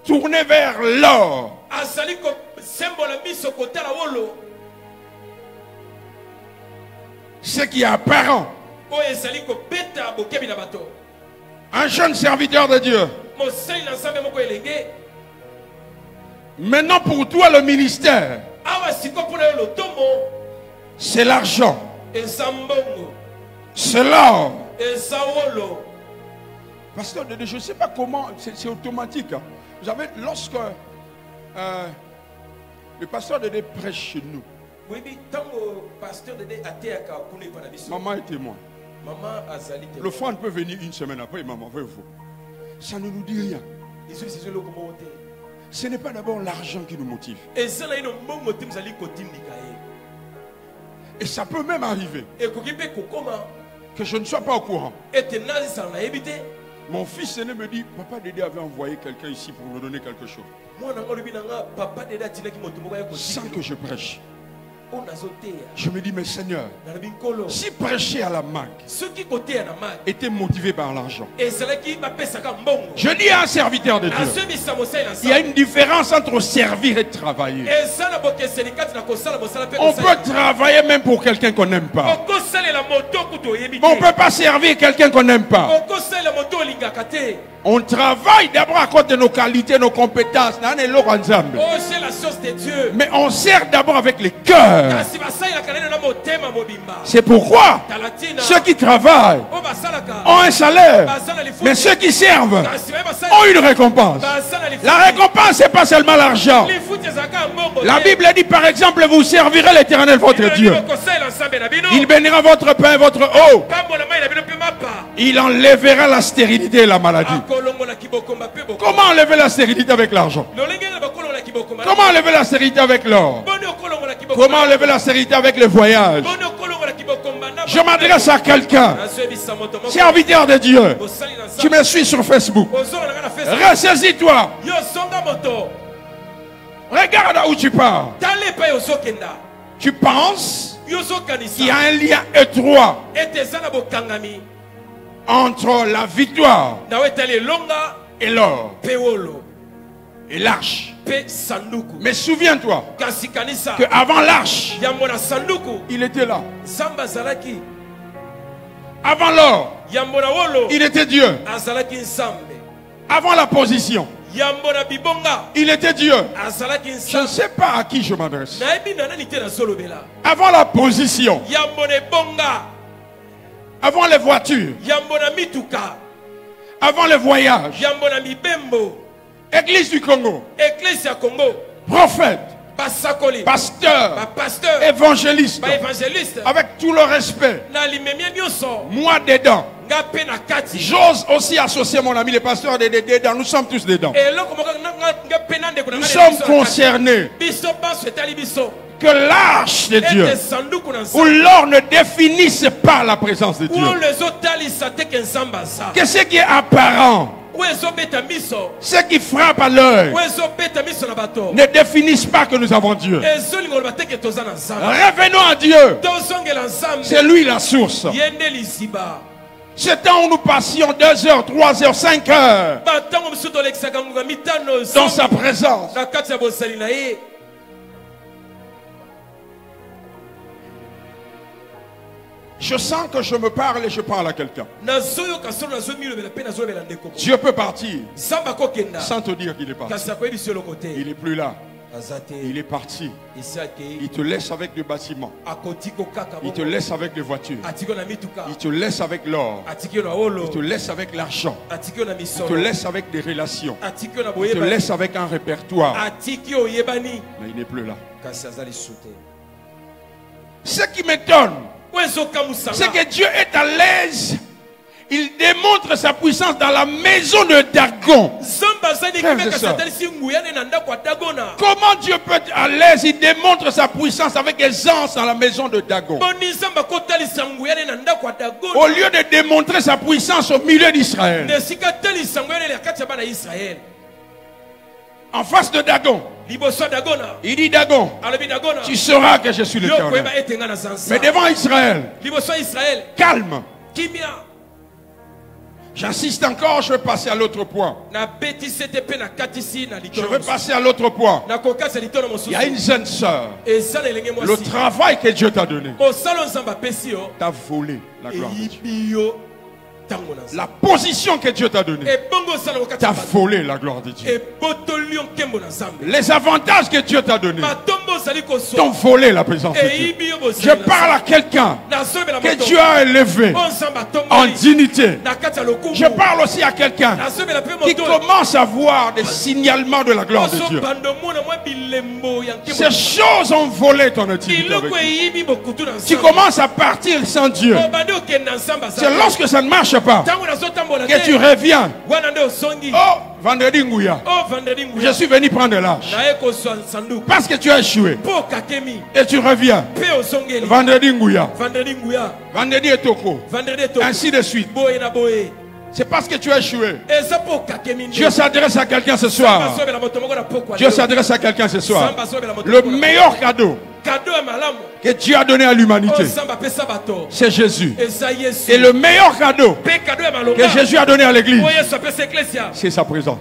tournés vers l'or. azali kosembola miso kotala wolo Ce qui est apparent. oyo ezali kobeta bokebi na bato Un jeune serviteur de Dieu. mosali na nzambe moko elenge Maintenant pour toi le ministère, awa siko mpona yo lotomo c'est l'argent. eza mbongo C'est l'or. eza wolo Pasteur Dédé, je ne sais pas comment, c'est automatique. Hein. Vous savez, lorsque le pasteur Dédé prêche chez nous, oyebi ntango pasteur dede ateyaka kuna epa na biso maman est témoin. mama azali te Le frère peut venir une semaine après, maman veut vous. Ça ne nous dit rien. ezoki sizo eloko moko te Ce n'est pas d'abord l'argent qui nous motive. eza na ino mbongo te mozali kotindika ye Et ça peut même arriver ekoki mpe kokoma que je ne sois pas au courant. ete nazisala nayebi te Mon fils aîné me dit, papa Dédé avait envoyé quelqu'un ici pour nous donner quelque chose. mwana nga olobi na nga papa dede atindaki moto moko ya Sans que je prêche. oyo nazoteya Je me dis, mais Seigneur, nalobi nkolo si prêcher à la manque soki koteya na maki était motivé par l'argent, ezalaki bapesaka mbongo je dis à un serviteur de Dieu, azwebisa mosali na il y a nzambe une différence entre servir et travailler. eza na bokeseni kati na kosala mosala mpe On peut travailler même pour quelqu'un qu'on n'aime pas. okosalela moto kutu oyebi Mais on ne te peut pas servir quelqu'un qu'on n'aime pas. okosalela moto olingaka te On travaille d'abord à cause de nos qualités, nos compétences. oche la source de Dieu Mais on sert d'abord avec le cœur. kasi basalelaka nani na motema mobimba C'est pourquoi talatina ceux qui travaillent oyo basalaka ont un salaire. baza na lifuti Mais ceux qui servent kasi baye ont une récompense. baza na lifuti La récompense, ce n'est pas seulement l'argent. lifuti ezalaka mbongo La Bible dit par exemple, vous servirez l'Éternel votre Dieu. okosalela nzambe na bino Il bénira votre pain et votre eau. pambola mai na bino mpe mapa Il enlèvera la stérilité et la maladie. akolongola kibokomba mpe bokomba Comment enlever la stérilité avec l'argent? lolenge na bakolongola kibokomba Comment enlever la stérilité avec l'or? boni okolongola kibokomba Comment enlever la stérilité avec le voyage? boni okolongola kibokomba na Je m'adresse à quelqu'un, nazwebisa moto moko serviteur de Dieu. bosali na Tu nzambe me suis sur Facebook. ozonga na nga na Facebook Ressaisis-toi. yo zonga moto Regarde où tu pars. tala epai ozokenda Tu penses yo qu'il y a ozokanisa un lien étroit ete eza na bokangami entre la victoire nawe etali elonga et l'or mpe wolo et l'arche. mpe sanduku Mais souviens-toi kasi kanisa que avant l'arche, yambo na sanduku il était là. nzambe azalaki Avant l'or, yambo na wolo il était Dieu. azalaki nzambe Avant la position, yambo na bibonga il était Dieu. azalaki Je ne nzambe sais pas à qui je m'adresse. nayebi na nani te nazolobela Avant la position, yambo na ebonga avant les voitures, yambo na mituka avant les voyages, yambo na mibembo Église du Congo, eglise ya congo prophète, basakoli pasteur, bapasteur évangéliste, baévangéliste avec tout le respect, na limemia nyonso moi dedans. nga mpe na kati J'ose aussi associer mon ami le pasteur dedans. Nous sommes tous dedans. eloko moko nga mpe na ndeko na Nous nga sommes biso na kati. concernés biso banso etali biso que l'arche de Dieu ete sanduku na ou nzambe l'or ne définisse pas la présence de Dieu. wolo ezotalisa te ke nzambe aza Que ce qui est apparent Ce qui frappe à l'œil ne définissent pas que nous avons Dieu. Revenons à Dieu. C'est lui la source. Ce temps où nous passions 2 heures, 3 heures, 5 heures dans sa présence. Je sens que je me parle et je parle à quelqu'un. Dieu peut partir sans te dire qu'il est parti. Il n'est plus là. Il est parti. Il te laisse avec le bâtiment. Il te laisse avec les voitures. Il te laisse avec l'or. Il te laisse avec l'argent. Il te laisse avec des relations. Il te laisse avec un répertoire. Mais il n'est plus là. Ce qui m'étonne, c'est que Dieu est à l'aise. Il démontre sa puissance dans la maison de Dagon. Comment Dieu peut être à l'aise? Il démontre sa puissance avec aisance dans la maison de Dagon. Au lieu de démontrer sa puissance au milieu d'Israël. En face de Dagon. Il dit Dagon, tu sauras que je suis l'Éternel. Mais devant Israël, calme. J'insiste encore, je vais passer à l'autre point. Je vais passer à l'autre point. Il y a une jeune sœur. Le travail que Dieu t'a donné, t'as volé la gloire de Dieu. La position que Dieu t'a donnée, t'as volé la gloire de Dieu. Les avantages que Dieu t'a donnés, t'ont volé la présence de Dieu. Je parle à quelqu'un que Dieu a élevé en dignité. Je parle aussi à quelqu'un qui commence à voir des signalements de la gloire de Dieu. Ces choses ont volé ton intimité avec Dieu. Tu commences à partir sans Dieu. C'est lorsque ça ne marche pas que tu reviens. Oh, vendredi Ngouya, je suis venu prendre l'âge parce que tu as échoué et tu reviens. Vendredi Ngouya, vendredi Etoko, ainsi de suite. C'est parce que tu as échoué. Dieu s'adresse à quelqu'un ce soir. Dieu s'adresse à quelqu'un ce soir. Le meilleur cadeau que Dieu a donné à l'humanité, c'est Jésus. Et le meilleur cadeau que Jésus a donné à l'église, c'est sa présence.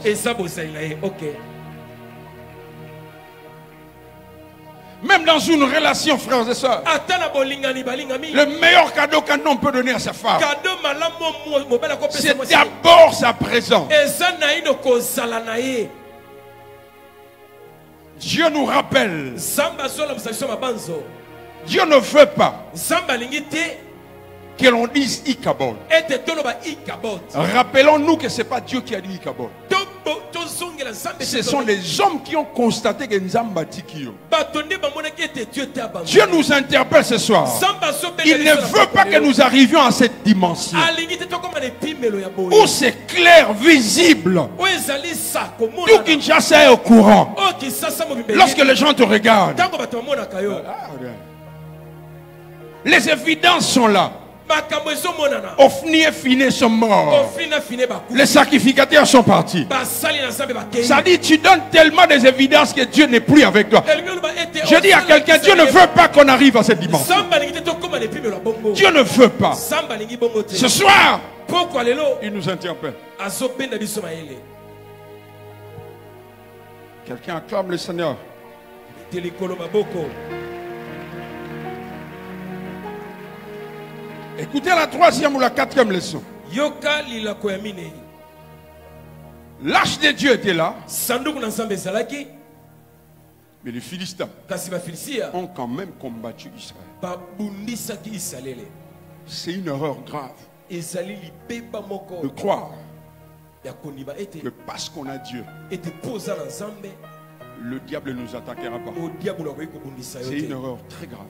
Même dans une relation, frères et sœurs, le meilleur cadeau qu'un homme peut donner à sa femme, c'est d'abord sa présence. Dieu nous rappelle. Dieu ne veut pas que l'on dise Ikabod. Rappelons-nous que ce n'est pas Dieu qui a dit Ikabod. Ce sont les hommes qui ont constaté que Nzamba Tikio. Dieu nous interpelle ce soir. Il ne veut pas que nous arrivions à cette dimension où c'est clair, visible. Tout Kinshasa est au courant. Lorsque les gens te regardent, les évidences sont là. Ofni et Finé sont morts. Les sacrificateurs sont partis. Ça dit, tu donnes tellement des évidences que Dieu n'est plus avec toi. Je dis à quelqu'un, Dieu ne veut pas qu'on arrive à cette dimension. Dieu ne veut pas. Ce soir, il nous interpelle. Quelqu'un acclame le Seigneur. Écoutez la 3e ou la 4e leçon. L'arche de Dieu était là. Mais les Philistins ont quand même combattu Israël. C'est une erreur grave de croire que parce qu'on a Dieu, le diable ne nous attaquera pas. C'est une erreur très grave.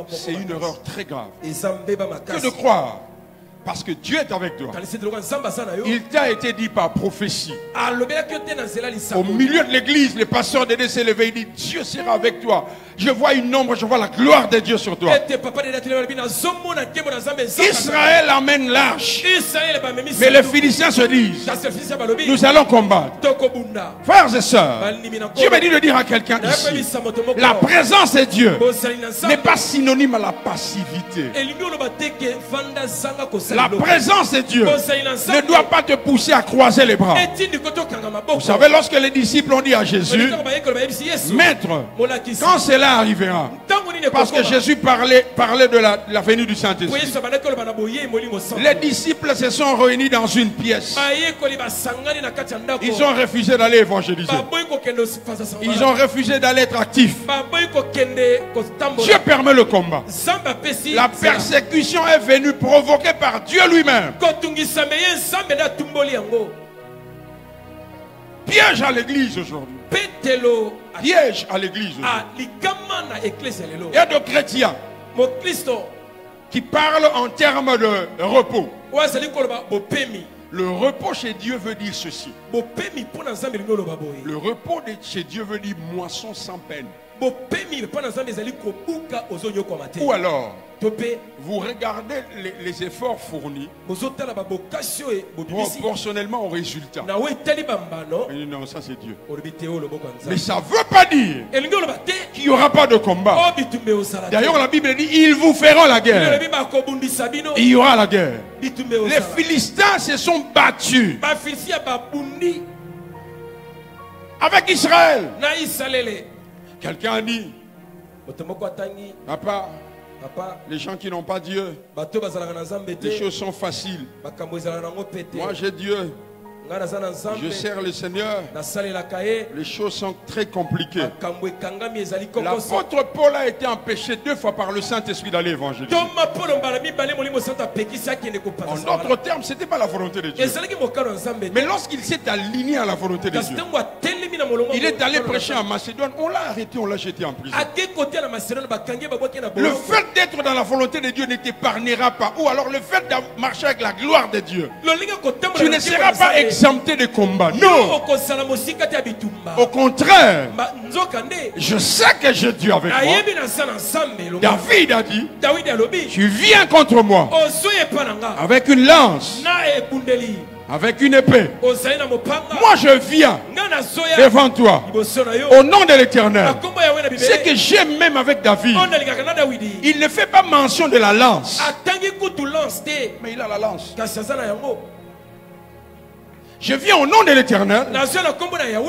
C'est une erreur très grave que de croire Parce que Dieu est avec toi. Il t'a été dit par prophétie. Au milieu de l'église, le pasteur d'aider s'est levé. Il dit, Dieu sera avec toi. Je vois une ombre, je vois la gloire de Dieu sur toi. Israël amène l'arche. Mais les Philistins se disent, nous allons combattre. Frères et sœurs, Dieu m'a dit de dire à quelqu'un ici, la présence de Dieu n'est pas synonyme à la passivité. La présence de Dieu ne doit pas te pousser à croiser les bras. Vous savez, lorsque les disciples ont dit à Jésus, Maître, quand cela arrivera, parce que Jésus parlait de la venue du Saint-Esprit, les disciples se sont réunis dans une pièce. Ils ont refusé d'aller évangéliser. Ils ont refusé d'aller être actifs. Dieu permet le combat. La persécution est venue provoquée par Dieu lui-même. Piège à l'église aujourd'hui. Piège à l'église aujourd'hui. Il y a des chrétiens qui parlent en termes de repos. Le repos chez Dieu veut dire ceci. Le repos chez Dieu veut dire moisson sans peine. Ou alors, vous regardez les efforts fournis proportionnellement au résultat. Non, ça c'est Dieu. Mais ça ne veut pas dire qu'il n'y aura pas de combat. D'ailleurs, la Bible dit, ils vous feront la guerre. Il y aura la guerre. Les Philistins se sont battus avec Israël. Quelqu'un a dit, papa, les gens qui n'ont pas Dieu, les choses sont faciles. Moi j'ai Dieu, je sers le Seigneur, les choses sont très compliquées. L'apôtre Paul a été empêché 2 fois par le Saint-Esprit d'aller évangéliser. En d'autres termes, ce n'était pas la volonté de Dieu. Mais lorsqu'il s'est aligné à la volonté de Dieu, il est allé prêcher en Macédoine. On l'a arrêté, on l'a jeté en prison. Le fait d'être dans la volonté de Dieu ne t'épargnera pas. Ou alors le fait de marcher avec la gloire de Dieu, tu ne seras pas exempté de combat. Non. Au contraire, je sais que j'ai Dieu avec moi. David a dit, tu viens contre moi avec une lance, avec une épée. Moi je viens devant toi au nom de l'Éternel. Ce que j'aime même avec David, il ne fait pas mention de la lance, mais il a la lance. Je viens au nom de l'Éternel.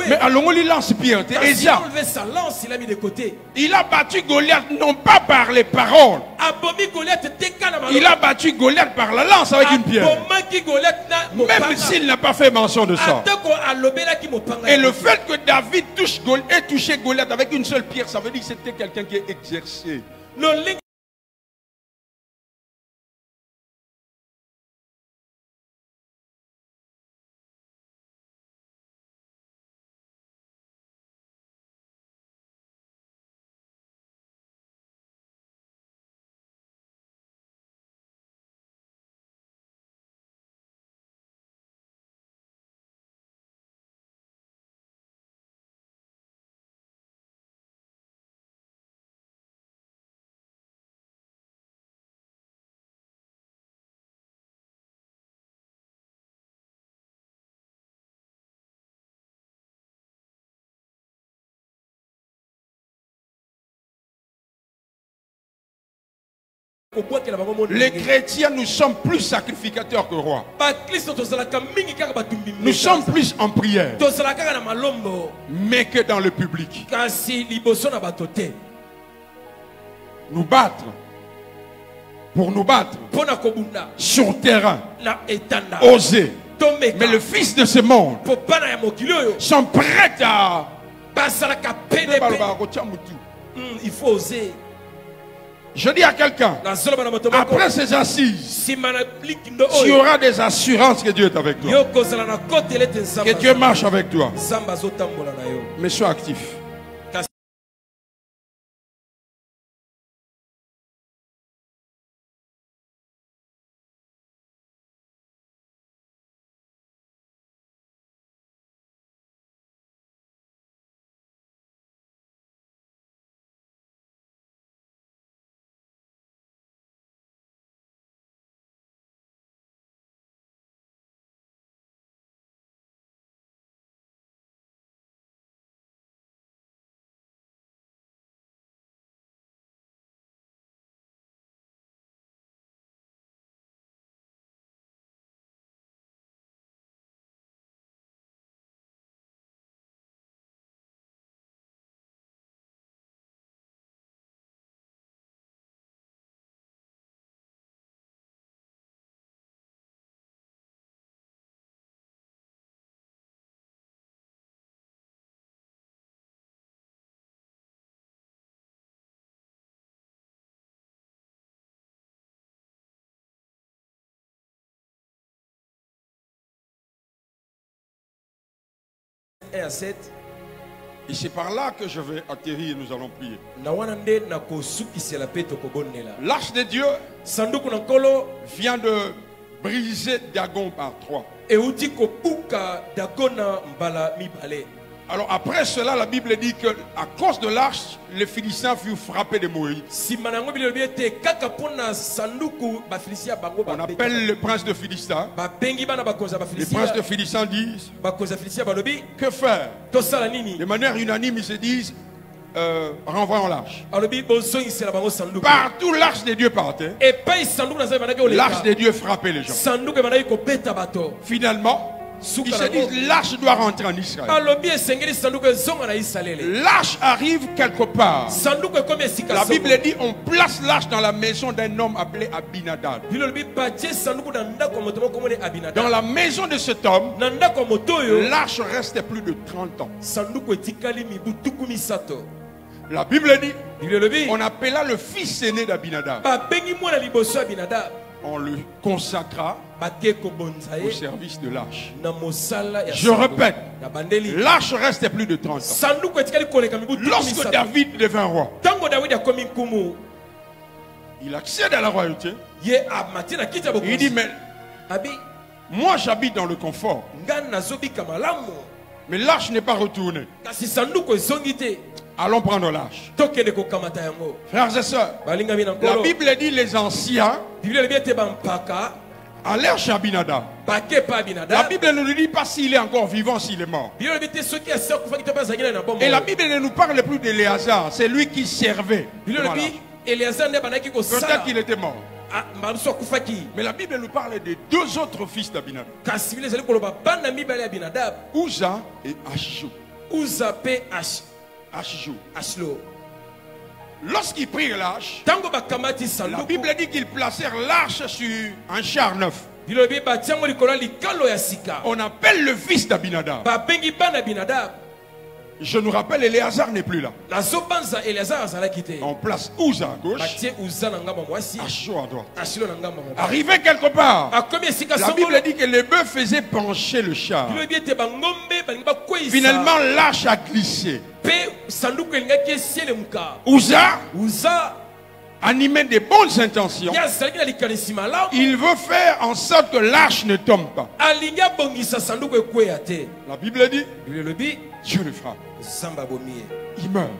Mais allons il lance pierre. Il a battu Goliath non pas par les paroles. Il a battu Goliath par la lance avec une pierre. Même s'il n'a pas fait mention de ça. Et le fait que David ait touché Goliath avec une seule pierre, ça veut dire que c'était quelqu'un qui est exercé. Les chrétiens, nous sommes plus sacrificateurs que rois. Nous sommes plus en prière, mais que dans le public. Nous battre, pour nous battre sur terrain, oser. Mais le fils de ce monde sont prêts à... Il faut oser. Je dis à quelqu'un, après ces assises, tu auras des assurances que Dieu est avec toi, que Dieu marche avec toi. Mais sois actif. 1 à 7. Et c'est par là que je vais atterrir et nous allons prier. L'arche de Dieu vient de briser Dagon par 3. Alors après cela, la Bible dit que à cause de l'arche, les Philistins furent frappés de Moïse. On appelle le prince de Philistin. Les princes de Philistins disent que faire? De manière unanime, ils se disent renvoyons l'arche. Partout l'arche de Dieu partait. L'arche de Dieu frappait les gens. Finalement, ils se disent l'arche doit rentrer en Israël. L'arche arrive quelque part. La Bible dit on place l'arche dans la maison d'un homme appelé Abinadab. Dans la maison de cet homme, l'arche restait plus de 30 ans. La Bible dit on appela le fils aîné d'Abinadab. On le consacra au service de l'arche. Je répète, l'arche restait plus de 30 ans. Lorsque David devint roi, il accède à la royauté. Il dit, mais moi j'habite dans le confort, mais l'arche n'est pas retournée. Allons prendre l'arche. Frères et sœurs, la Bible dit les anciens allèrent chez Abinadab. La Bible ne nous dit pas s'il est encore vivant, s'il est mort. Et la Bible ne nous parle plus d'Éléazar, c'est lui qui servait. Peut-être qu'il était mort. Mais la Bible nous parle des deux autres fils d'Abinadab, Uza et Achijou. Lorsqu'ils prirent l'arche, la Bible dit qu'ils placèrent l'arche sur un char neuf. On appelle le fils d'Abinadab. Je nous rappelle, Éléazar n'est plus là. On place Uza à gauche, Achijou à droite. Arrivé quelque part, la Bible dit que les bœufs faisaient pencher le char. Finalement, l'arche a glissé. Uza, animé de bonnes intentions, il veut faire en sorte que l'arche ne tombe pas. La Bible dit, Dieu le frappe. Il meurt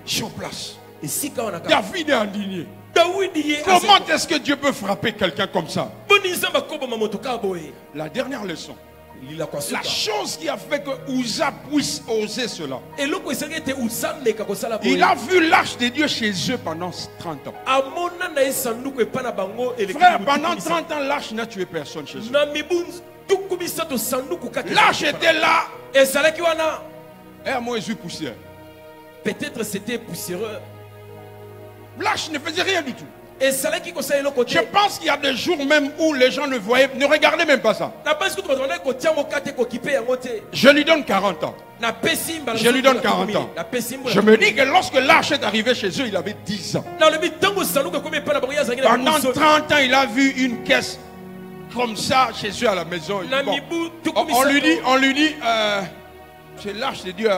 sur place. David est indigné. Comment est-ce que Dieu peut frapper quelqu'un comme ça? La dernière leçon, la chose qui a fait que Uza puisse oser cela, il a vu l'arche de Dieu chez eux pendant 30 ans. Frère, pendant 30 ans, l'arche n'a tué personne chez eux. L'arche était là. Et à moi, je poussière. Peut-être c'était poussiéreux. L'arche ne faisait rien du tout. Je pense qu'il y a des jours même où les gens ne voyaient, ne regardaient même pas ça. Je lui donne 40 ans. Je lui donne 40 ans. Je me dis que lorsque l'arche est arrivée chez eux, il avait 10 ans. Pendant 30 ans, il a vu une caisse comme ça chez eux à la maison. Bon, on lui dit c'est l'arche de Dieu.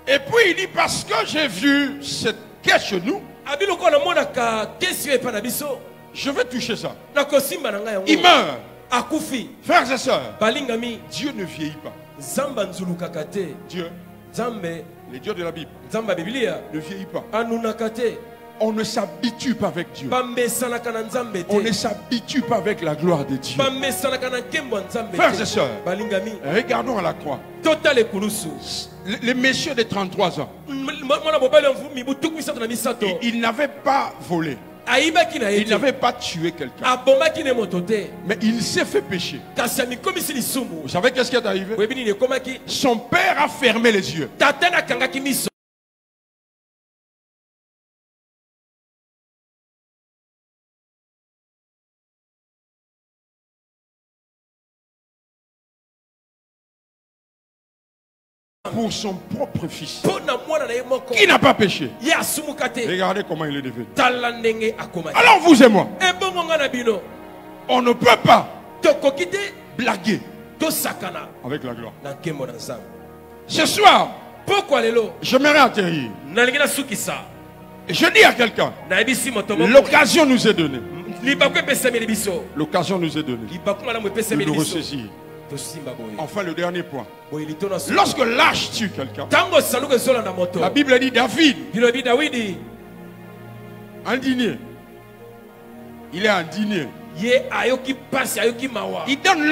Et puis il dit, parce que j'ai vu cette caisse chez nous, je vais toucher ça. Il meurt. Frères et sœurs, Dieu ne vieillit pas. Dieu, le Dieu de la Bible, ne vieillit pas. On ne s'habitue pas avec Dieu. On ne s'habitue pas avec la gloire de Dieu. Frères et sœurs, regardons à la croix. Les messieurs de 33 ans, ils n'avaient pas volé. Il n'avait pas tué quelqu'un. Mais il s'est fait pécher. Vous savez qu'est-ce qui est arrivé? Son père a fermé les yeux. Pour son propre fils qui n'a pas péché. Regardez comment il est devenu. Alors vous et moi, on ne peut pas blaguer avec la gloire. Ce soir, j'aimerais atterrir. Et je dis à quelqu'un, l'occasion nous est donnée. L'occasion nous est donnée de nous ressaisir. Enfin, le dernier point. Lorsque l'âge tue quelqu'un, la Bible dit David, indigné. Il est indigné. Il donne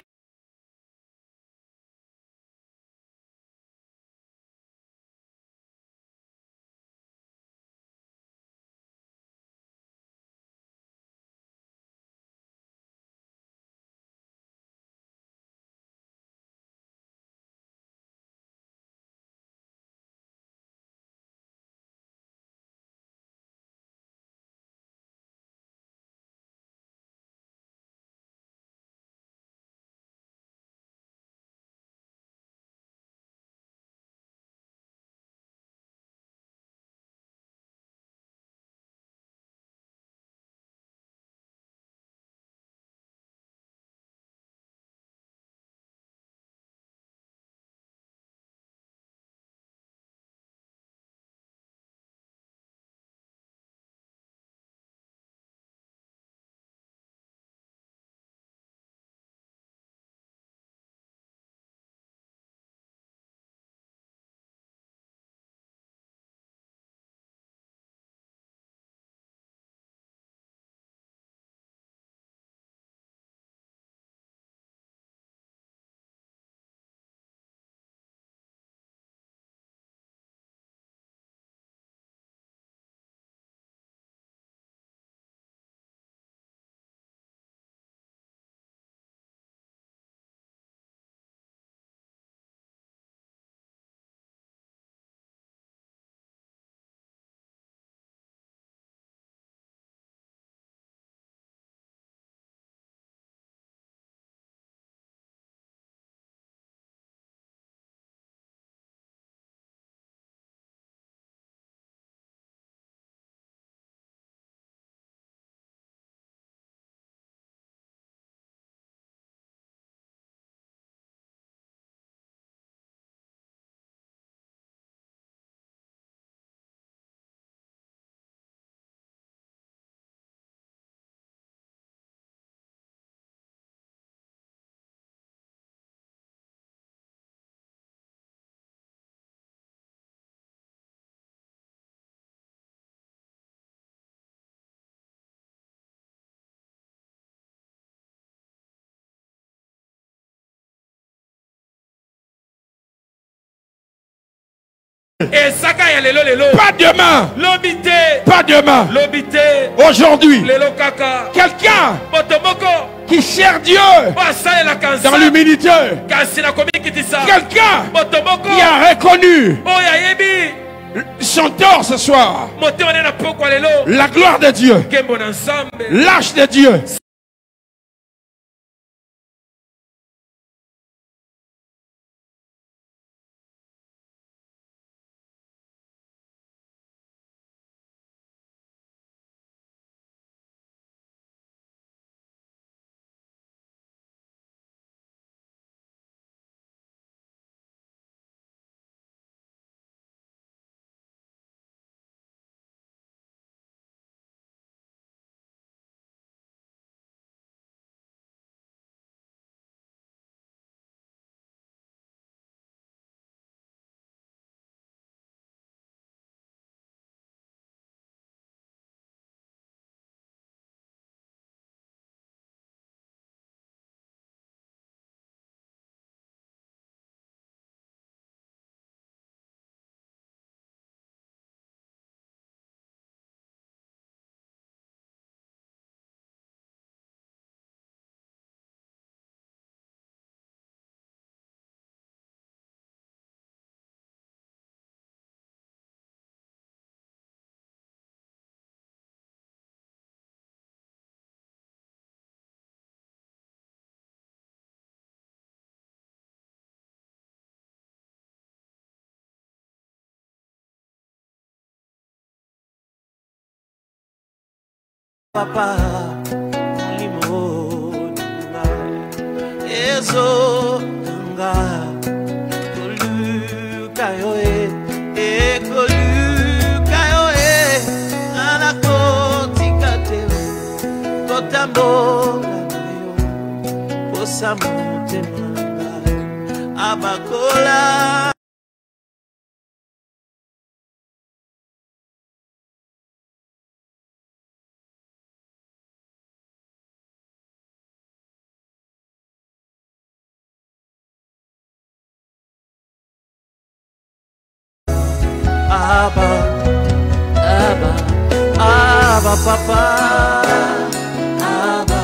pas demain. Pas demain. Aujourd'hui. Quelqu'un qui sert Dieu dans l'humilité. Quelqu'un qui a reconnu son tort ce soir. La gloire de Dieu. L'âge de Dieu. Papa, limo, ezo. nanga koluka yo ekoluka yo ngana kotika te kotambola na yo posa motema nanga abakola. Abba, Abba, Abba, Papa. Abba,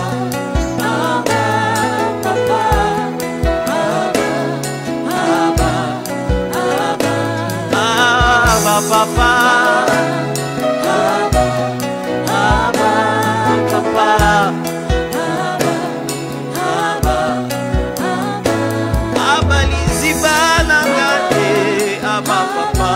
Abba, Papa. Abba, Abba, Abba, Abba, Papa. Abba, Abba, Papa. Abba, Abba, Abba, Liziba, Nangate, Abba, Papa.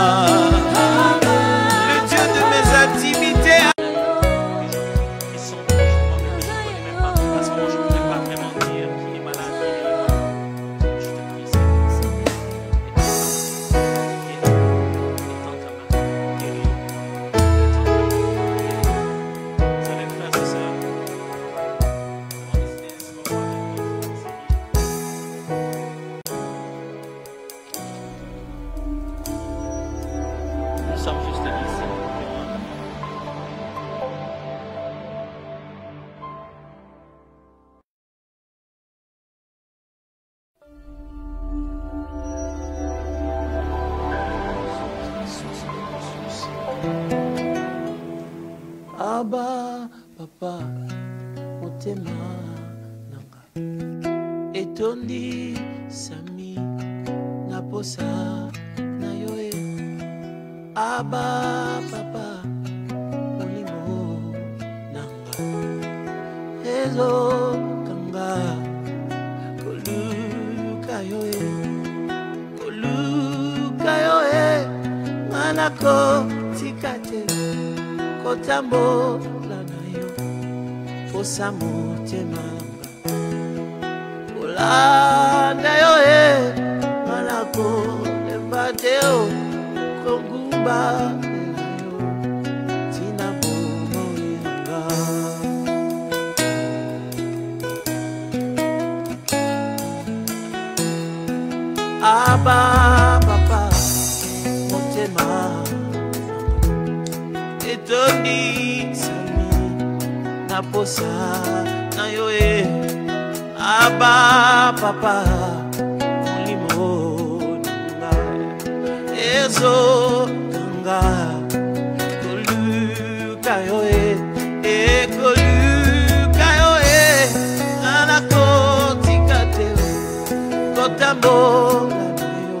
Abba, Papa, motema nanga etondi sami na posa na yoe. Abba, Papa, molimo nanga ezo kanga koluka yoe manako tikate kotambo lana yo posa motema olanda yo manako lembateo kongumba na yo tina bomo yanga. Abba, Papa, motema etoni sami na posa na yo Abba, Papa, molimo nanga ezo kanga koluka yo ekoluka yo anako tikate kotambola na yo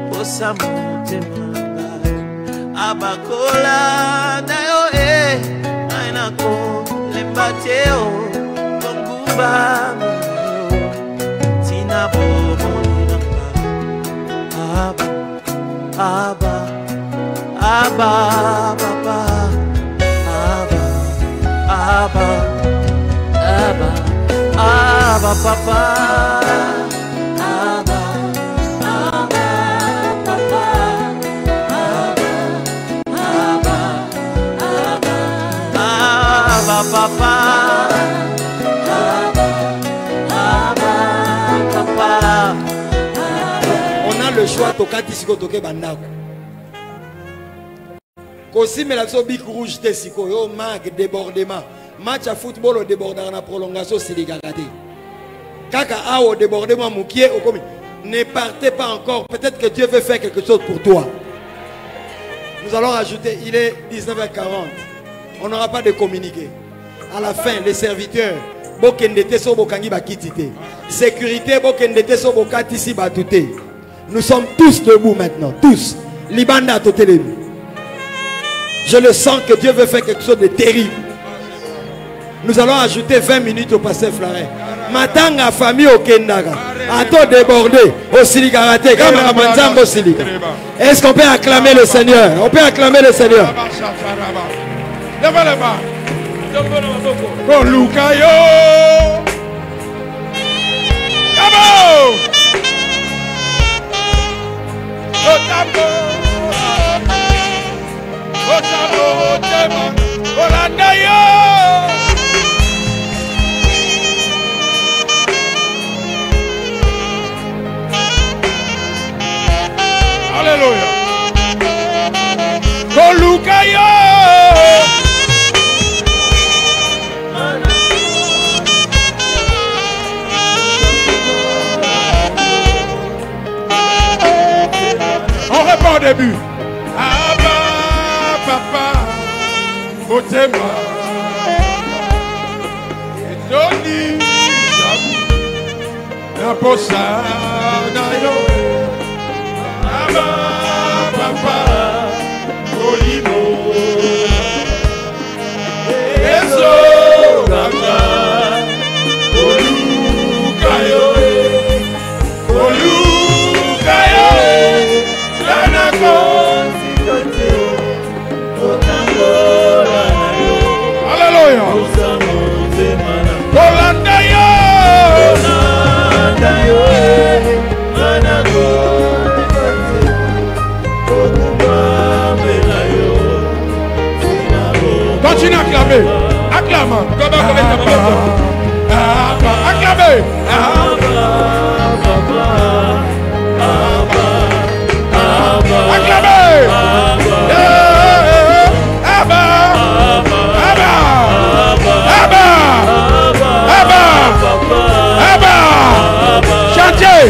posa motema abakola na yo ainako lembateo kongumba tina bomo nanga. Abba, Abba, Abba, Papa. Abba, Abba, Abba, Abba, Papa. Abba, Abba, Papa. Papa, Papa. On a le choix tokati siko toke bandako. Kosi melaso bic rouge te siko yo mag débordement. Match à football au débordement na prolongation c'est les gagade. Kaka a au débordement moukié au commis. Ne partez pas encore, peut-être que Dieu veut faire quelque chose pour toi. Nous allons ajouter, il est 19h40. On n'aura pas de communiqué. À la fin, les serviteurs, sécurité, nous sommes tous debout maintenant, tous. Libanda totelé. Je le sens que Dieu veut faire quelque chose de terrible. Nous allons ajouter 20 minutes au pasteur Flaret. Matanga famille au Kendaga. A tout débordé au Siligarate. Est-ce qu'on peut acclamer le Seigneur? On peut acclamer le Seigneur. Lève les mains. Koluka yo. Bravo. Alléluia. Kolukayo. On répond au début. Abba, papa, Otema, Etoni, Naposa, Nayo, Abba, papa, Olimo, Ezo, Nana, Olukayo, Olukayo, Lanako. Alléluia. Kolandayo. Continue à acclamer. Acclame. Acclamez. Acclamez. Chantez.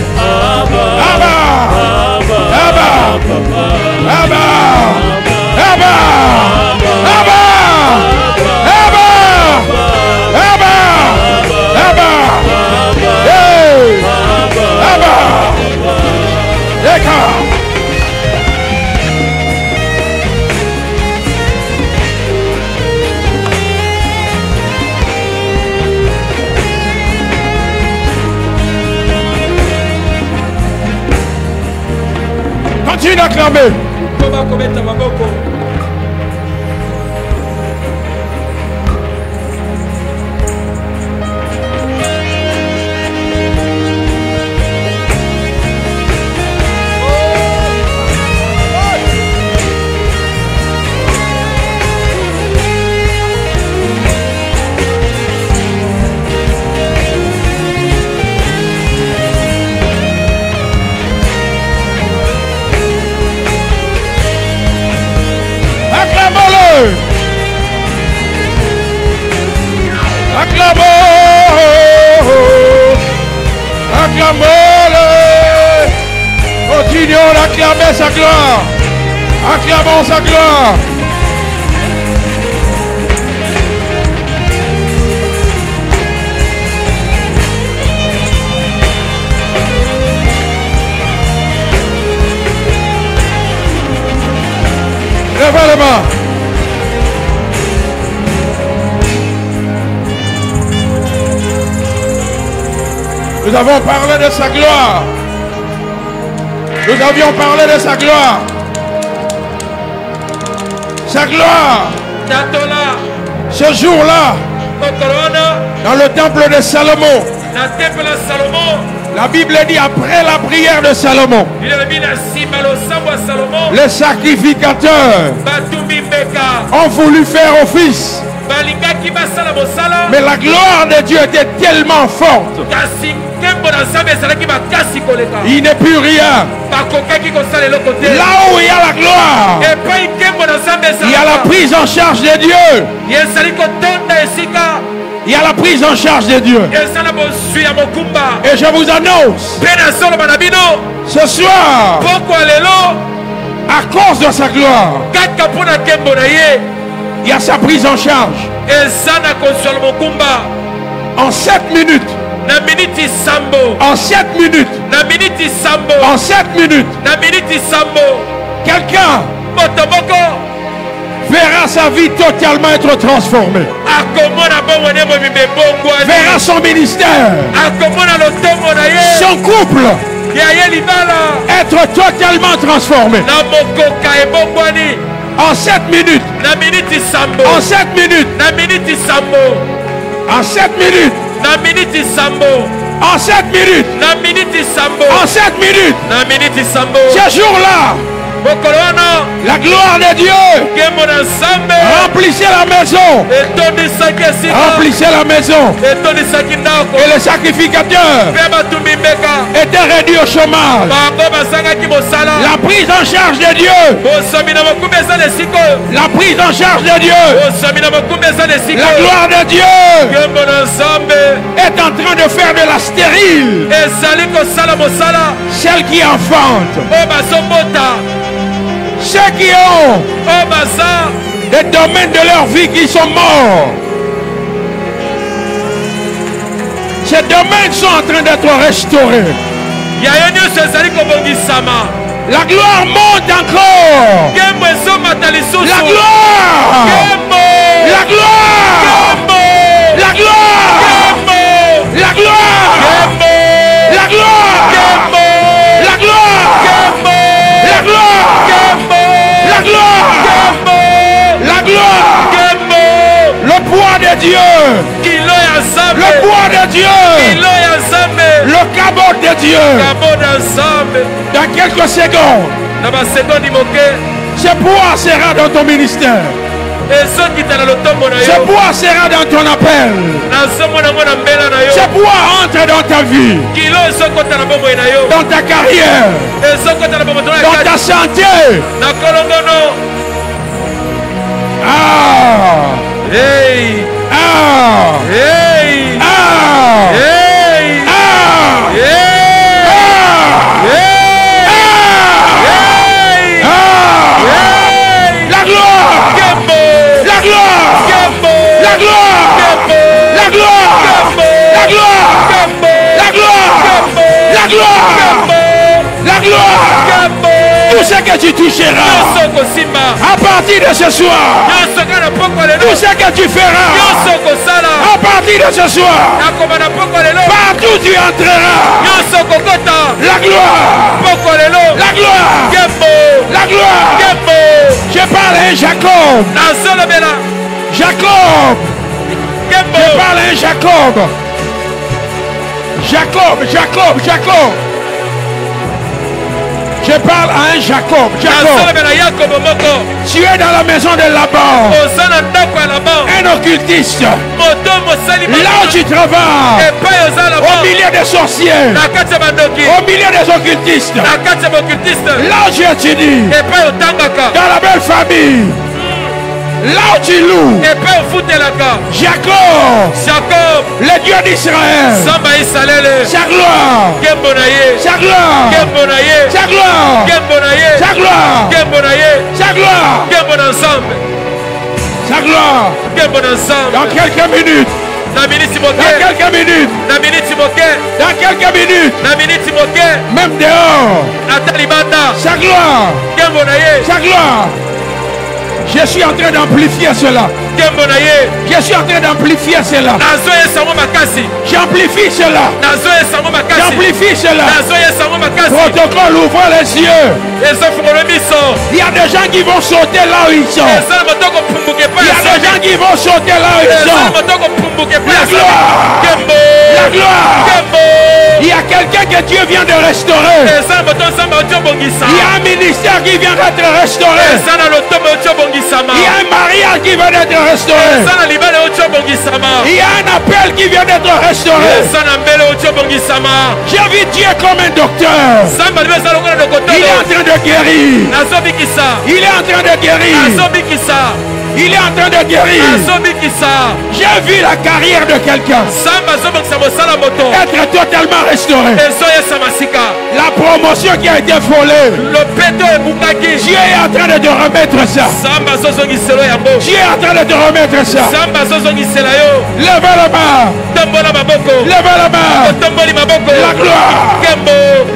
Continue d'acclamer. Acclamons-le. Continuons d'acclamer sa gloire. Acclamons sa gloire. Levez les mains. Nous avons parlé de sa gloire. Nous avions parlé de sa gloire. Sa gloire. Ce jour-là, dans le temple de Salomon, la Bible dit après la prière de Salomon, les sacrificateurs ont voulu faire office. Mais la gloire de Dieu était tellement forte. Il n'est plus rien. Là où il y a la gloire, il y a la prise en charge de Dieu. Il y a la prise en charge de Dieu. Et je vous annonce, ce soir, à cause de sa gloire, il y a sa prise en charge. En 7 minutes. En 7 minutes. En 7 minutes. Quelqu'un verra sa vie totalement être transformée. Verra son ministère, son couple être totalement transformé. En 7 minutes. En 7 minutes. En 7 minutes. En 7 minutes. En 7 minutes. Ce jour-là, la gloire de Dieu remplissait la maison. Remplissait la maison. Et le sacrificateur était réduit au chômage. La prise en charge de Dieu. La prise en charge de Dieu. La gloire de Dieu est en train de faire de la stérile celle qui enfante. Ceux qui ont des domaines de leur vie qui sont morts. Ces domaines sont en train d'être restaurés. La gloire monte encore. La gloire. La gloire. La gloire. La gloire. La gloire. La gloire. La gloire. La gloire. La gloire. Le poids de Dieu. Le poids de Dieu. Le cabot de Dieu. Dans quelques secondes, ce poids sera dans ton ministère. Ce poids sera dans ton appel. Ce poids entre dans ta vie, dans ta carrière, dans ta santé. Ah! Hey! Ah! Hey! Ah! Hey! Ah! La gloire! La gloire! La gloire! La gloire! La gloire! La gloire! La gloire! La gloire! Tout ce que tu toucheras à partir de ce soir, tout ce que tu feras à partir de ce soir, partout tu entreras. La gloire! La gloire! La gloire! Je parle à Jacob. Jacob! Je parle à Jacob. Jacob. Je parle à un Jacob. Tu es dans la maison de Laban. Un occultiste. Là où tu travailles, au milieu des sorciers, au milieu des occultistes, là où tu étudies, dans la belle famille, là où tu loues, Jacob, le Dieu d'Israël, sa gloire, sa gloire, sa gloire, sa gloire, sa gloire, sa gloire. Dans quelques minutes, dans quelques minutes, même dehors, sa gloire, sa gloire. Je suis en train d'amplifier cela. Je suis en train d'amplifier cela. J'amplifie cela. J'amplifie cela. Protocole, ouvre les yeux. Il y a des gens qui vont sauter là où ils sont. Il y a des gens qui vont sauter là où ils sont. La gloire. La gloire. Il y a quelqu'un que Dieu vient de restaurer. Il y a un ministère qui vient d'être restauré. Il y a un mariage qui vient d'être restauré. Il y a un appel qui vient d'être restauré. J'ai vu Dieu comme un docteur. Il est en train de guérir. Il est en train de guérir. Il est en train de guérir. J'ai vu la carrière de quelqu'un être totalement restaurée. La promotion qui a été volée, Dieu est en train de te remettre ça. Dieu est en train de te remettre ça. Lève la main. Lève la main. La gloire.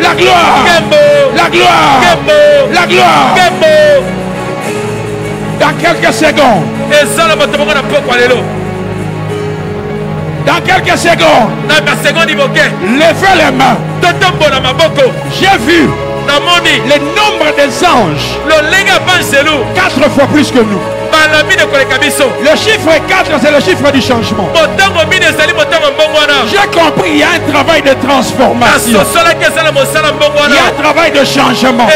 La gloire. La gloire. La gloire. Dans quelques secondes. Dans quelques secondes. Levez les mains. J'ai vu le nombre des anges 4 fois plus que nous. Le chiffre 4, c'est le chiffre du changement. J'ai compris, il y a un travail de transformation. Il y a un travail de changement.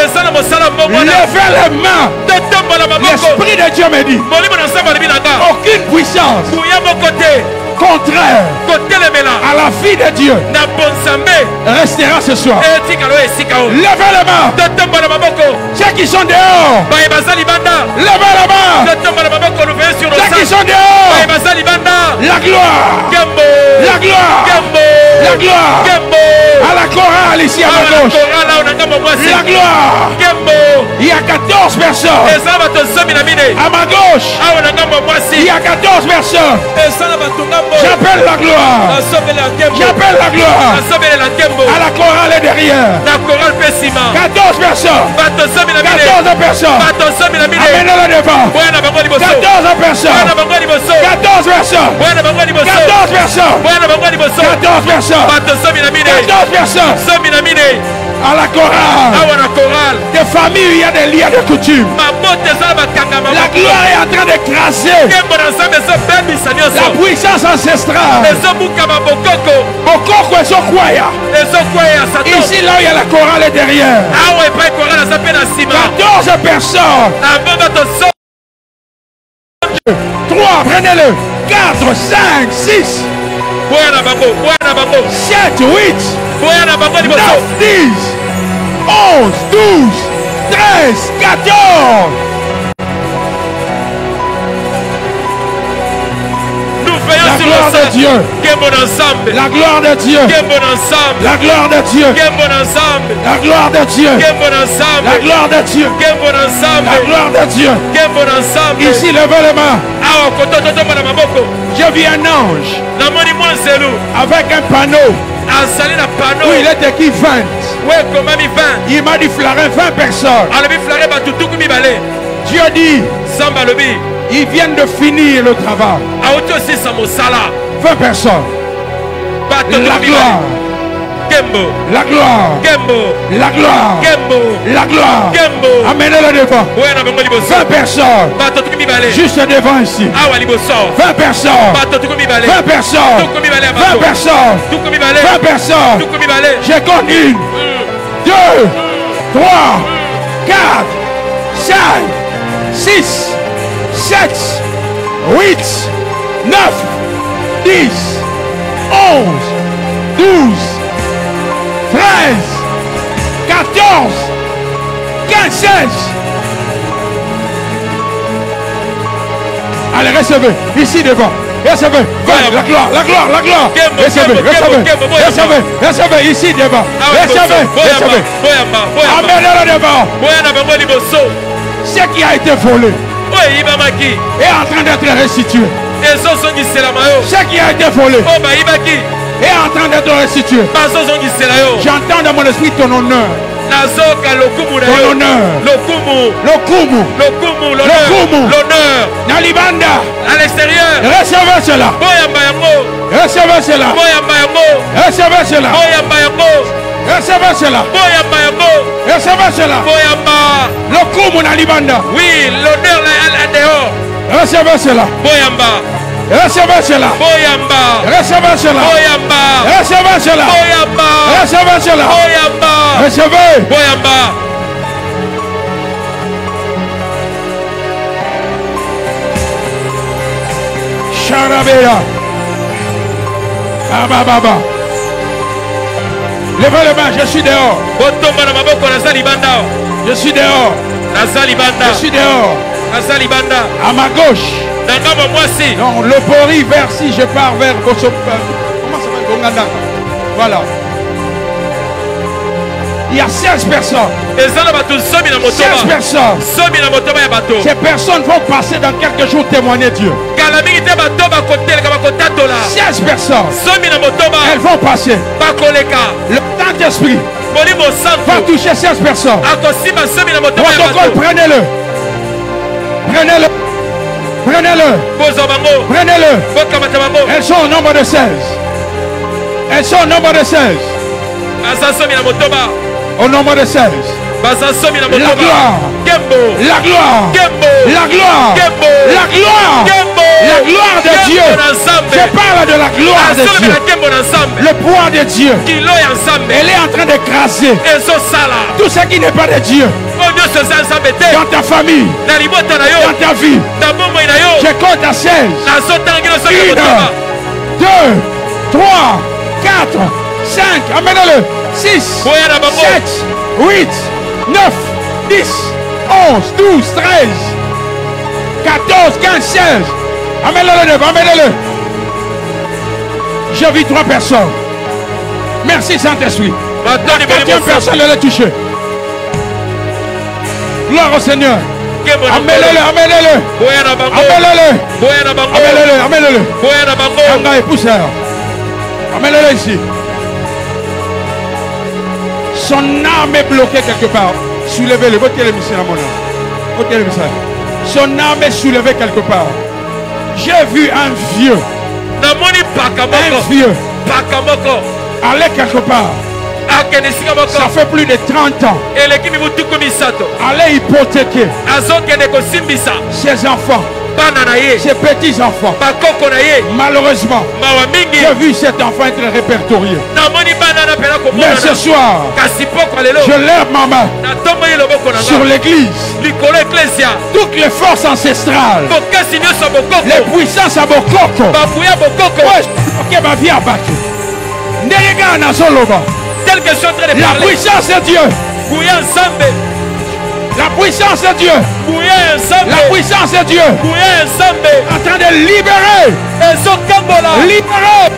Levez les mains. L'Esprit de Dieu me dit, aucune puissance contraire à la vie de Dieu restera ce soir. Levez les mains. Ceux qui sont dehors, levez les mains. Ceux qui sont dehors, la gloire, la gloire, la gloire à la chorale ici à ma gauche. La gloire. Il y a 14 personnes à ma gauche. Il y a 14 personnes. J'appelle la gloire. J'appelle la gloire. À la chorale est derrière. 14 personnes. 14 personnes. Amenez-le devant. 14 personnes. 14 personnes. 14 personnes. 14 personnes. 14 personnes. À la chorale. Des familles où il y a des liens de coutume. La gloire est en train d'écraser la puissance ancestrale. Bokoko et Sokwaya. Ici là où il y a la chorale est derrière. 14 personnes. 3, prenez-le. 4, 5, 6, 7, 8, 9, 10, 11, 12, 13, 14. La gloire de Dieu. La gloire de Dieu. La gloire de Dieu. La gloire de Dieu. La gloire de Dieu. La gloire de Dieu. Ici, levez les mains. J'ai vu un ange avec un panneau où il était qui 20. Il m'a dit flarer 20 personnes. Dieu dit ils viennent de finir le travail. 20 personnes. La gloire. La gloire. La gloire. La gloire. Amenez-le devant. 20 personnes. Juste devant ici. 20 personnes. 20 personnes. 20 personnes. 20 personnes. J'ai compté 1, 2, 3, 4, 5, 6, 7, 8, 9, 10, 11, 12, 13, 14, 15, 16. Allez, recevez, ici devant. Recevez, la gloire, la gloire, la gloire. Recevez, recevez, recevez, ici devant. Recevez, recevez. Amenez-le devant. Ce qui a été volé est en train d'être restitué. Ce qui a été volé est en train d'être restitué. J'entends dans mon esprit ton honneur. Ton honneur. L'honneur. Nalibanda. À l'extérieur. Recevez cela. Recevez cela. Recevez cela. Recevez cela. Recevez cela. Le kumu Nalibanda. Oui, l'honneur là dehors. Recevez cela. Recevez cela. Recevez cela. Recevez cela. Recevez cela. Recevez. Charabéa. Baba. Levez les mains, je suis dehors. Je suis dehors. Je suis dehors. À ma gauche. Non, le pori vers si je pars vers Bosso. Comment ça s'appelle? Voilà. Il y a 16 personnes. 16 personnes. Ces personnes vont passer dans quelques jours témoigner Dieu. 16 personnes. Elles vont passer. Le Saint-Esprit va toucher 16 personnes. Protocole, prenez-le. Prenez-le. Prenez-le. Prenez-le. Elles sont au nombre de 16. Elles sont au nombre de 16. Au nombre de 16. La gloire. La gloire. La gloire. La gloire. La gloire de Dieu. Je parle de la gloire de Dieu. Le poids de Dieu. Elle est en train d'écraser tout ce qui n'est pas de Dieu. Dans ta famille, dans ta vie, je compte à 16. 1, 2, 3, 4, 5, amène-le. 6, 7, 8, 9, 10, 11, 12, 13, 14, 15, 16. Amène-le, amène-le. J'ai vu 3 personnes. Merci Saint-Esprit. La 4e personne, elle est touchée. Gloire au Seigneur. Amène-le, amène-le. Amène-le. Amène-le, amène-le. Amène-le ici. Son âme est bloquée quelque part. Soulevez-le. Son âme est soulevée quelque part. J'ai vu un vieux. Un vieux. Aller quelque part. Ça fait plus de 30 ans. Aller hypothéquer ses enfants, ses petits-enfants. Malheureusement, j'ai vu cet enfant être répertorié. Mais ce soir, je lève ma main sur l'église. Toutes les forces ancestrales, les puissances à Bokoko, qui m'a vie abattue. La puissance de Dieu. La puissance de Dieu. La puissance de Dieu. En train de libérer. Libérer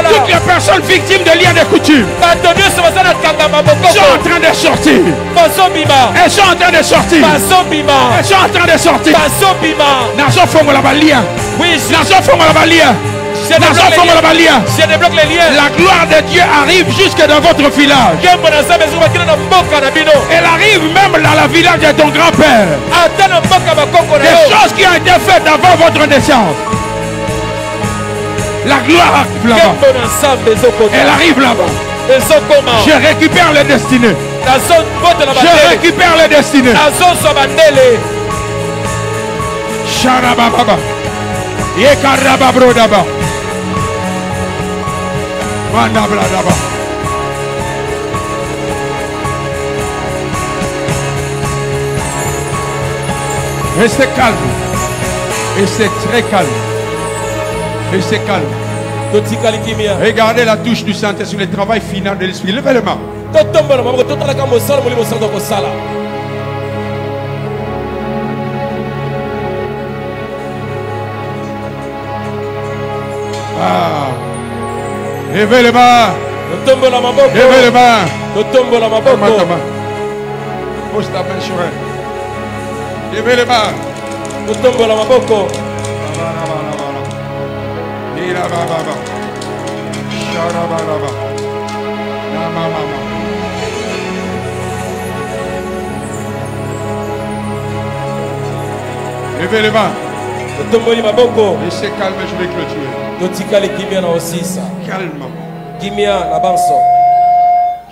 toutes les personnes victimes de liens de coutume. Sont en train de sortir. Elles sont en train de sortir. Elles sont en train de sortir. Nation Fongo la Balia. Nation Fongo la Balia. Je débloque les liens. La gloire de Dieu arrive jusque dans votre village. Elle arrive même dans la village de ton grand-père. Des choses qui ont été faites avant votre naissance. La gloire arrive là-bas. Elle arrive là-bas. Je récupère les destinées. Je récupère les destinées. Sharababa. Yekarababrodaba. Restez calme. Restez très calme. Restez calme. Regardez la touche du Saint-Esprit, le travail final de l'Esprit. Levez les mains. Ah. Levez les mains. Levez les mains. Pose ta main sur elle. Levez les mains. Levez les mains. Laissez calme, je vais clôturer. Calme. Je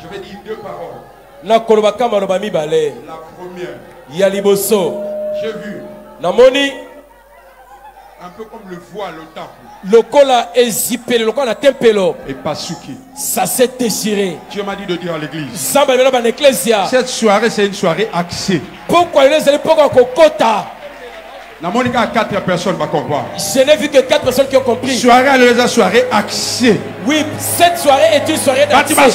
vais dire 2 paroles. La première, j'ai vu un peu comme le voile au temple. Et Pasuki. Ça s'est déchiré. Dieu m'a dit de dire à l'église. Cette soirée, c'est une soirée axée. Pourquoi il est La Monica a 4 personnes va comprendre. Je n'ai vu que 4 personnes qui ont compris. Soirée axée. Oui, cette soirée est une soirée d'accès. Les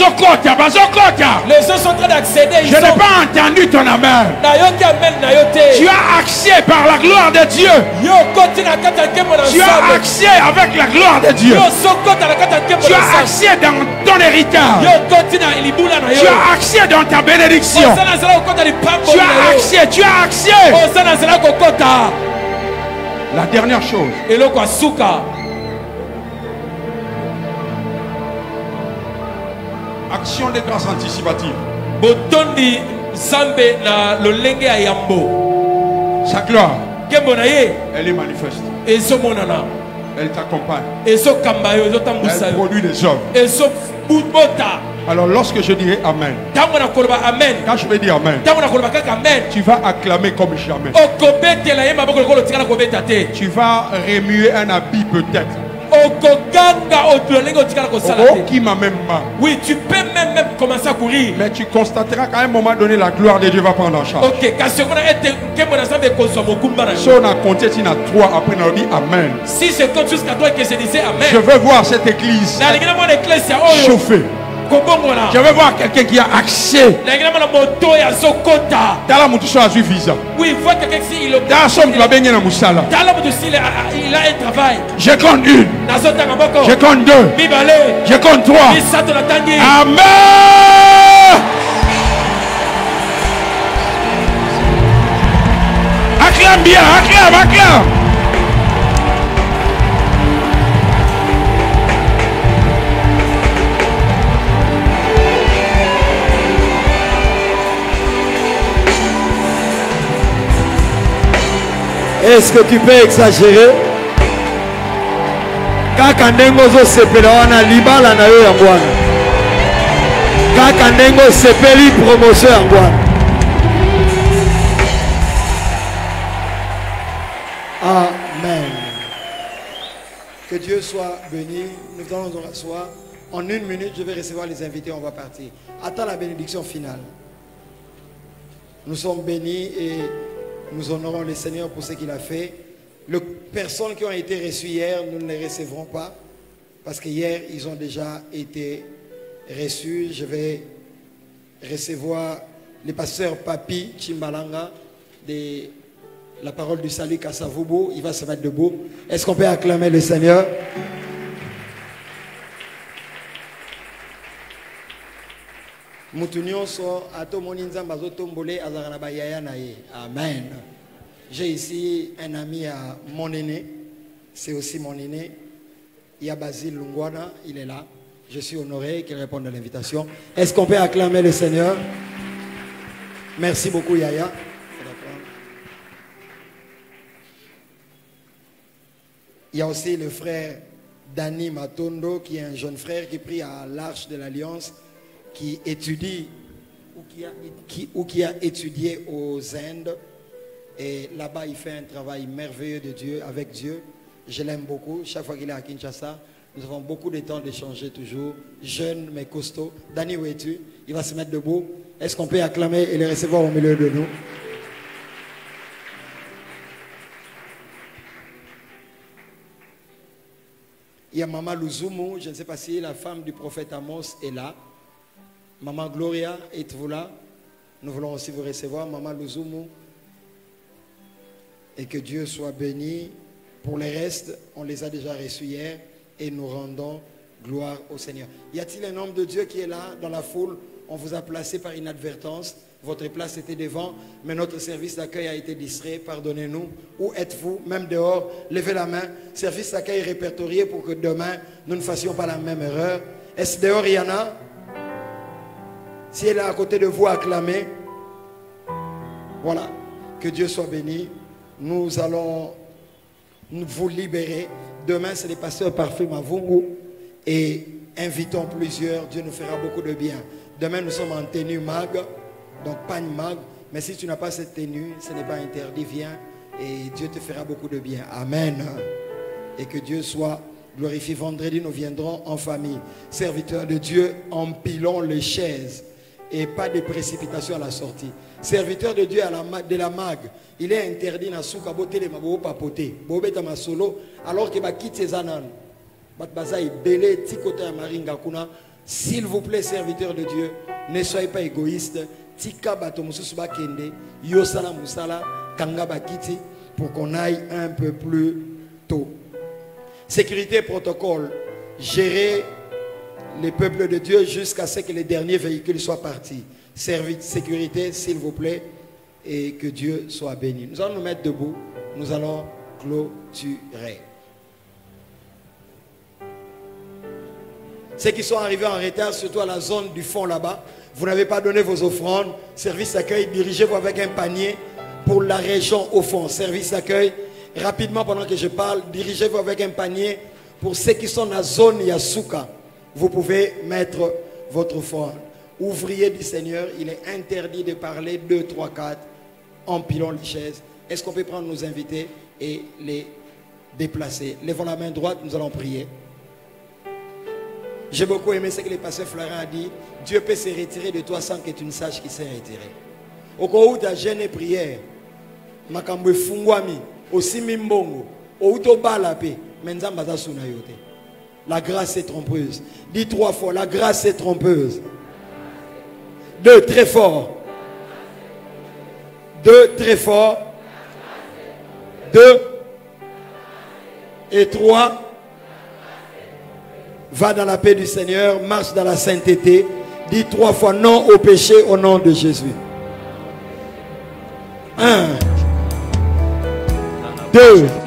gens sont en train d'accéder. Je n'ai pas entendu ton amen. Tu as accès par la gloire de Dieu. Tu as accès avec la gloire de Dieu. Tu as accès dans ton héritage. Tu as accès dans ta bénédiction. Tu as accès. La dernière chose. Action de grâce anticipative. Sa gloire, elle est manifeste. Elle t'accompagne. Elle produit des œuvres. Alors lorsque je dirai Amen, quand je vais dire Amen, tu vas acclamer comme jamais. Tu vas remuer un habit peut-être. Qui m'a même pas. Oui, tu peux même commencer à courir. Mais tu constateras qu'à un moment donné, la gloire de Dieu va prendre en charge. Ok, si on a compté, tu n'as 3, après on a dit Amen. Si je compte jusqu'à toi que je disais Amen, je veux voir cette église chauffée. Je veux voir quelqu'un qui a accès. Oui, voit quelqu'un qui il a un travail. Je compte 1. Je compte 2. Je compte 3. Amen. Acclame bien, acclame. Est-ce que tu peux exagérer? Kaka ndengo zo sepela wana libala na yo ya bwana. Kaka ndengo sepeli promotion ya bwana. Amen. Que Dieu soit béni. Nous allons nous rasseoir. En 1 minute, je vais recevoir les invités. On va partir. Attends la bénédiction finale. Nous sommes bénis et nous honorons le Seigneur pour ce qu'il a fait. Les personnes qui ont été reçues hier, nous ne les recevrons pas. Parce que hier, ils ont déjà été reçus. Je vais recevoir le pasteur Papi Chimbalanga de la parole du salut Kassavubo. Il va se mettre debout. Est-ce qu'on peut acclamer le Seigneur? Amen. J'ai ici un ami à mon aîné. C'est aussi mon aîné. Il y a Basile Lungwana. Il est là. Je suis honoré qu'il réponde à l'invitation. Est-ce qu'on peut acclamer le Seigneur? Merci beaucoup Yaya. Il y a aussi le frère Dani Matondo qui est un jeune frère qui prie à l'Arche de l'Alliance, qui étudie ou qui a étudié aux Indes. Et là-bas, il fait un travail merveilleux de Dieu, avec Dieu. Je l'aime beaucoup. Chaque fois qu'il est à Kinshasa, nous avons beaucoup de temps d'échanger toujours. Jeune mais costaud. Dani, où es-tu? Il va se mettre debout. Est-ce qu'on peut acclamer et le recevoir au milieu de nous? Il y a Maman Luzumu. Je ne sais pas si la femme du prophète Amos est là. Maman Gloria, êtes-vous là? Nous voulons aussi vous recevoir. Maman Luzumu. Et que Dieu soit béni. Pour le reste, on les a déjà reçus hier. Et nous rendons gloire au Seigneur. Y a-t-il un homme de Dieu qui est là dans la foule? On vous a placé par inadvertance. Votre place était devant. Mais notre service d'accueil a été distrait. Pardonnez-nous. Où êtes-vous? Même dehors. Levez la main. Service d'accueil répertorié pour que demain, nous ne fassions pas la même erreur. Est-ce dehors il y en a? Si elle est à côté de vous, acclamez. Voilà. Que Dieu soit béni. Nous allons vous libérer. Demain, c'est les pasteurs parfaits Mavungu. Et invitons plusieurs. Dieu nous fera beaucoup de bien. Demain, nous sommes en tenue mag. Donc, pagne mag. Mais si tu n'as pas cette tenue, ce n'est pas interdit. Viens. Et Dieu te fera beaucoup de bien. Amen. Et que Dieu soit glorifié. Vendredi, nous viendrons en famille. Serviteurs de Dieu, empilons les chaises. Et pas de précipitation à la sortie. Serviteur de Dieu de la mag, il est interdit na souka boté les mabo papoter. Bobeta masolo alors que ba quitte ses anan. Bat bazai belé tikota maringa kuna. S'il vous plaît, serviteur de Dieu, ne soyez pas égoïste. Tika bato mususu ba kende, yosala musala kanga ba kiti pour qu'on aille un peu plus tôt. Sécurité protocole, gérer les peuples de Dieu jusqu'à ce que les derniers véhicules soient partis. Service, sécurité, s'il vous plaît, et que Dieu soit béni. Nous allons nous mettre debout, nous allons clôturer. Ceux qui sont arrivés en retard, surtout à la zone du fond là-bas, vous n'avez pas donné vos offrandes. Service d'accueil, dirigez-vous avec un panier pour la région au fond. Service d'accueil, rapidement pendant que je parle, dirigez-vous avec un panier pour ceux qui sont dans la zone Yasuka. Vous pouvez mettre votre foi. Ouvrier du Seigneur, il est interdit de parler 2, 3, 4 en pilant les chaises. Est-ce qu'on peut prendre nos invités et les déplacer? Lèvons la main droite, nous allons prier. J'ai beaucoup aimé ce que le pasteur Florent a dit. Dieu peut se retirer de toi sans que tu ne saches qu'il s'est retiré. Au cas où tu as jeûné prière, makambo fungwami, aussi mimbongo, au to balapé, menzamba za suna yote. La grâce est trompeuse. Dis 3 fois, la grâce est trompeuse. 2, très fort. 2, très fort. 2 et 3. Va dans la paix du Seigneur, marche dans la sainteté. Dis 3 fois non au péché au nom de Jésus. 1, 2.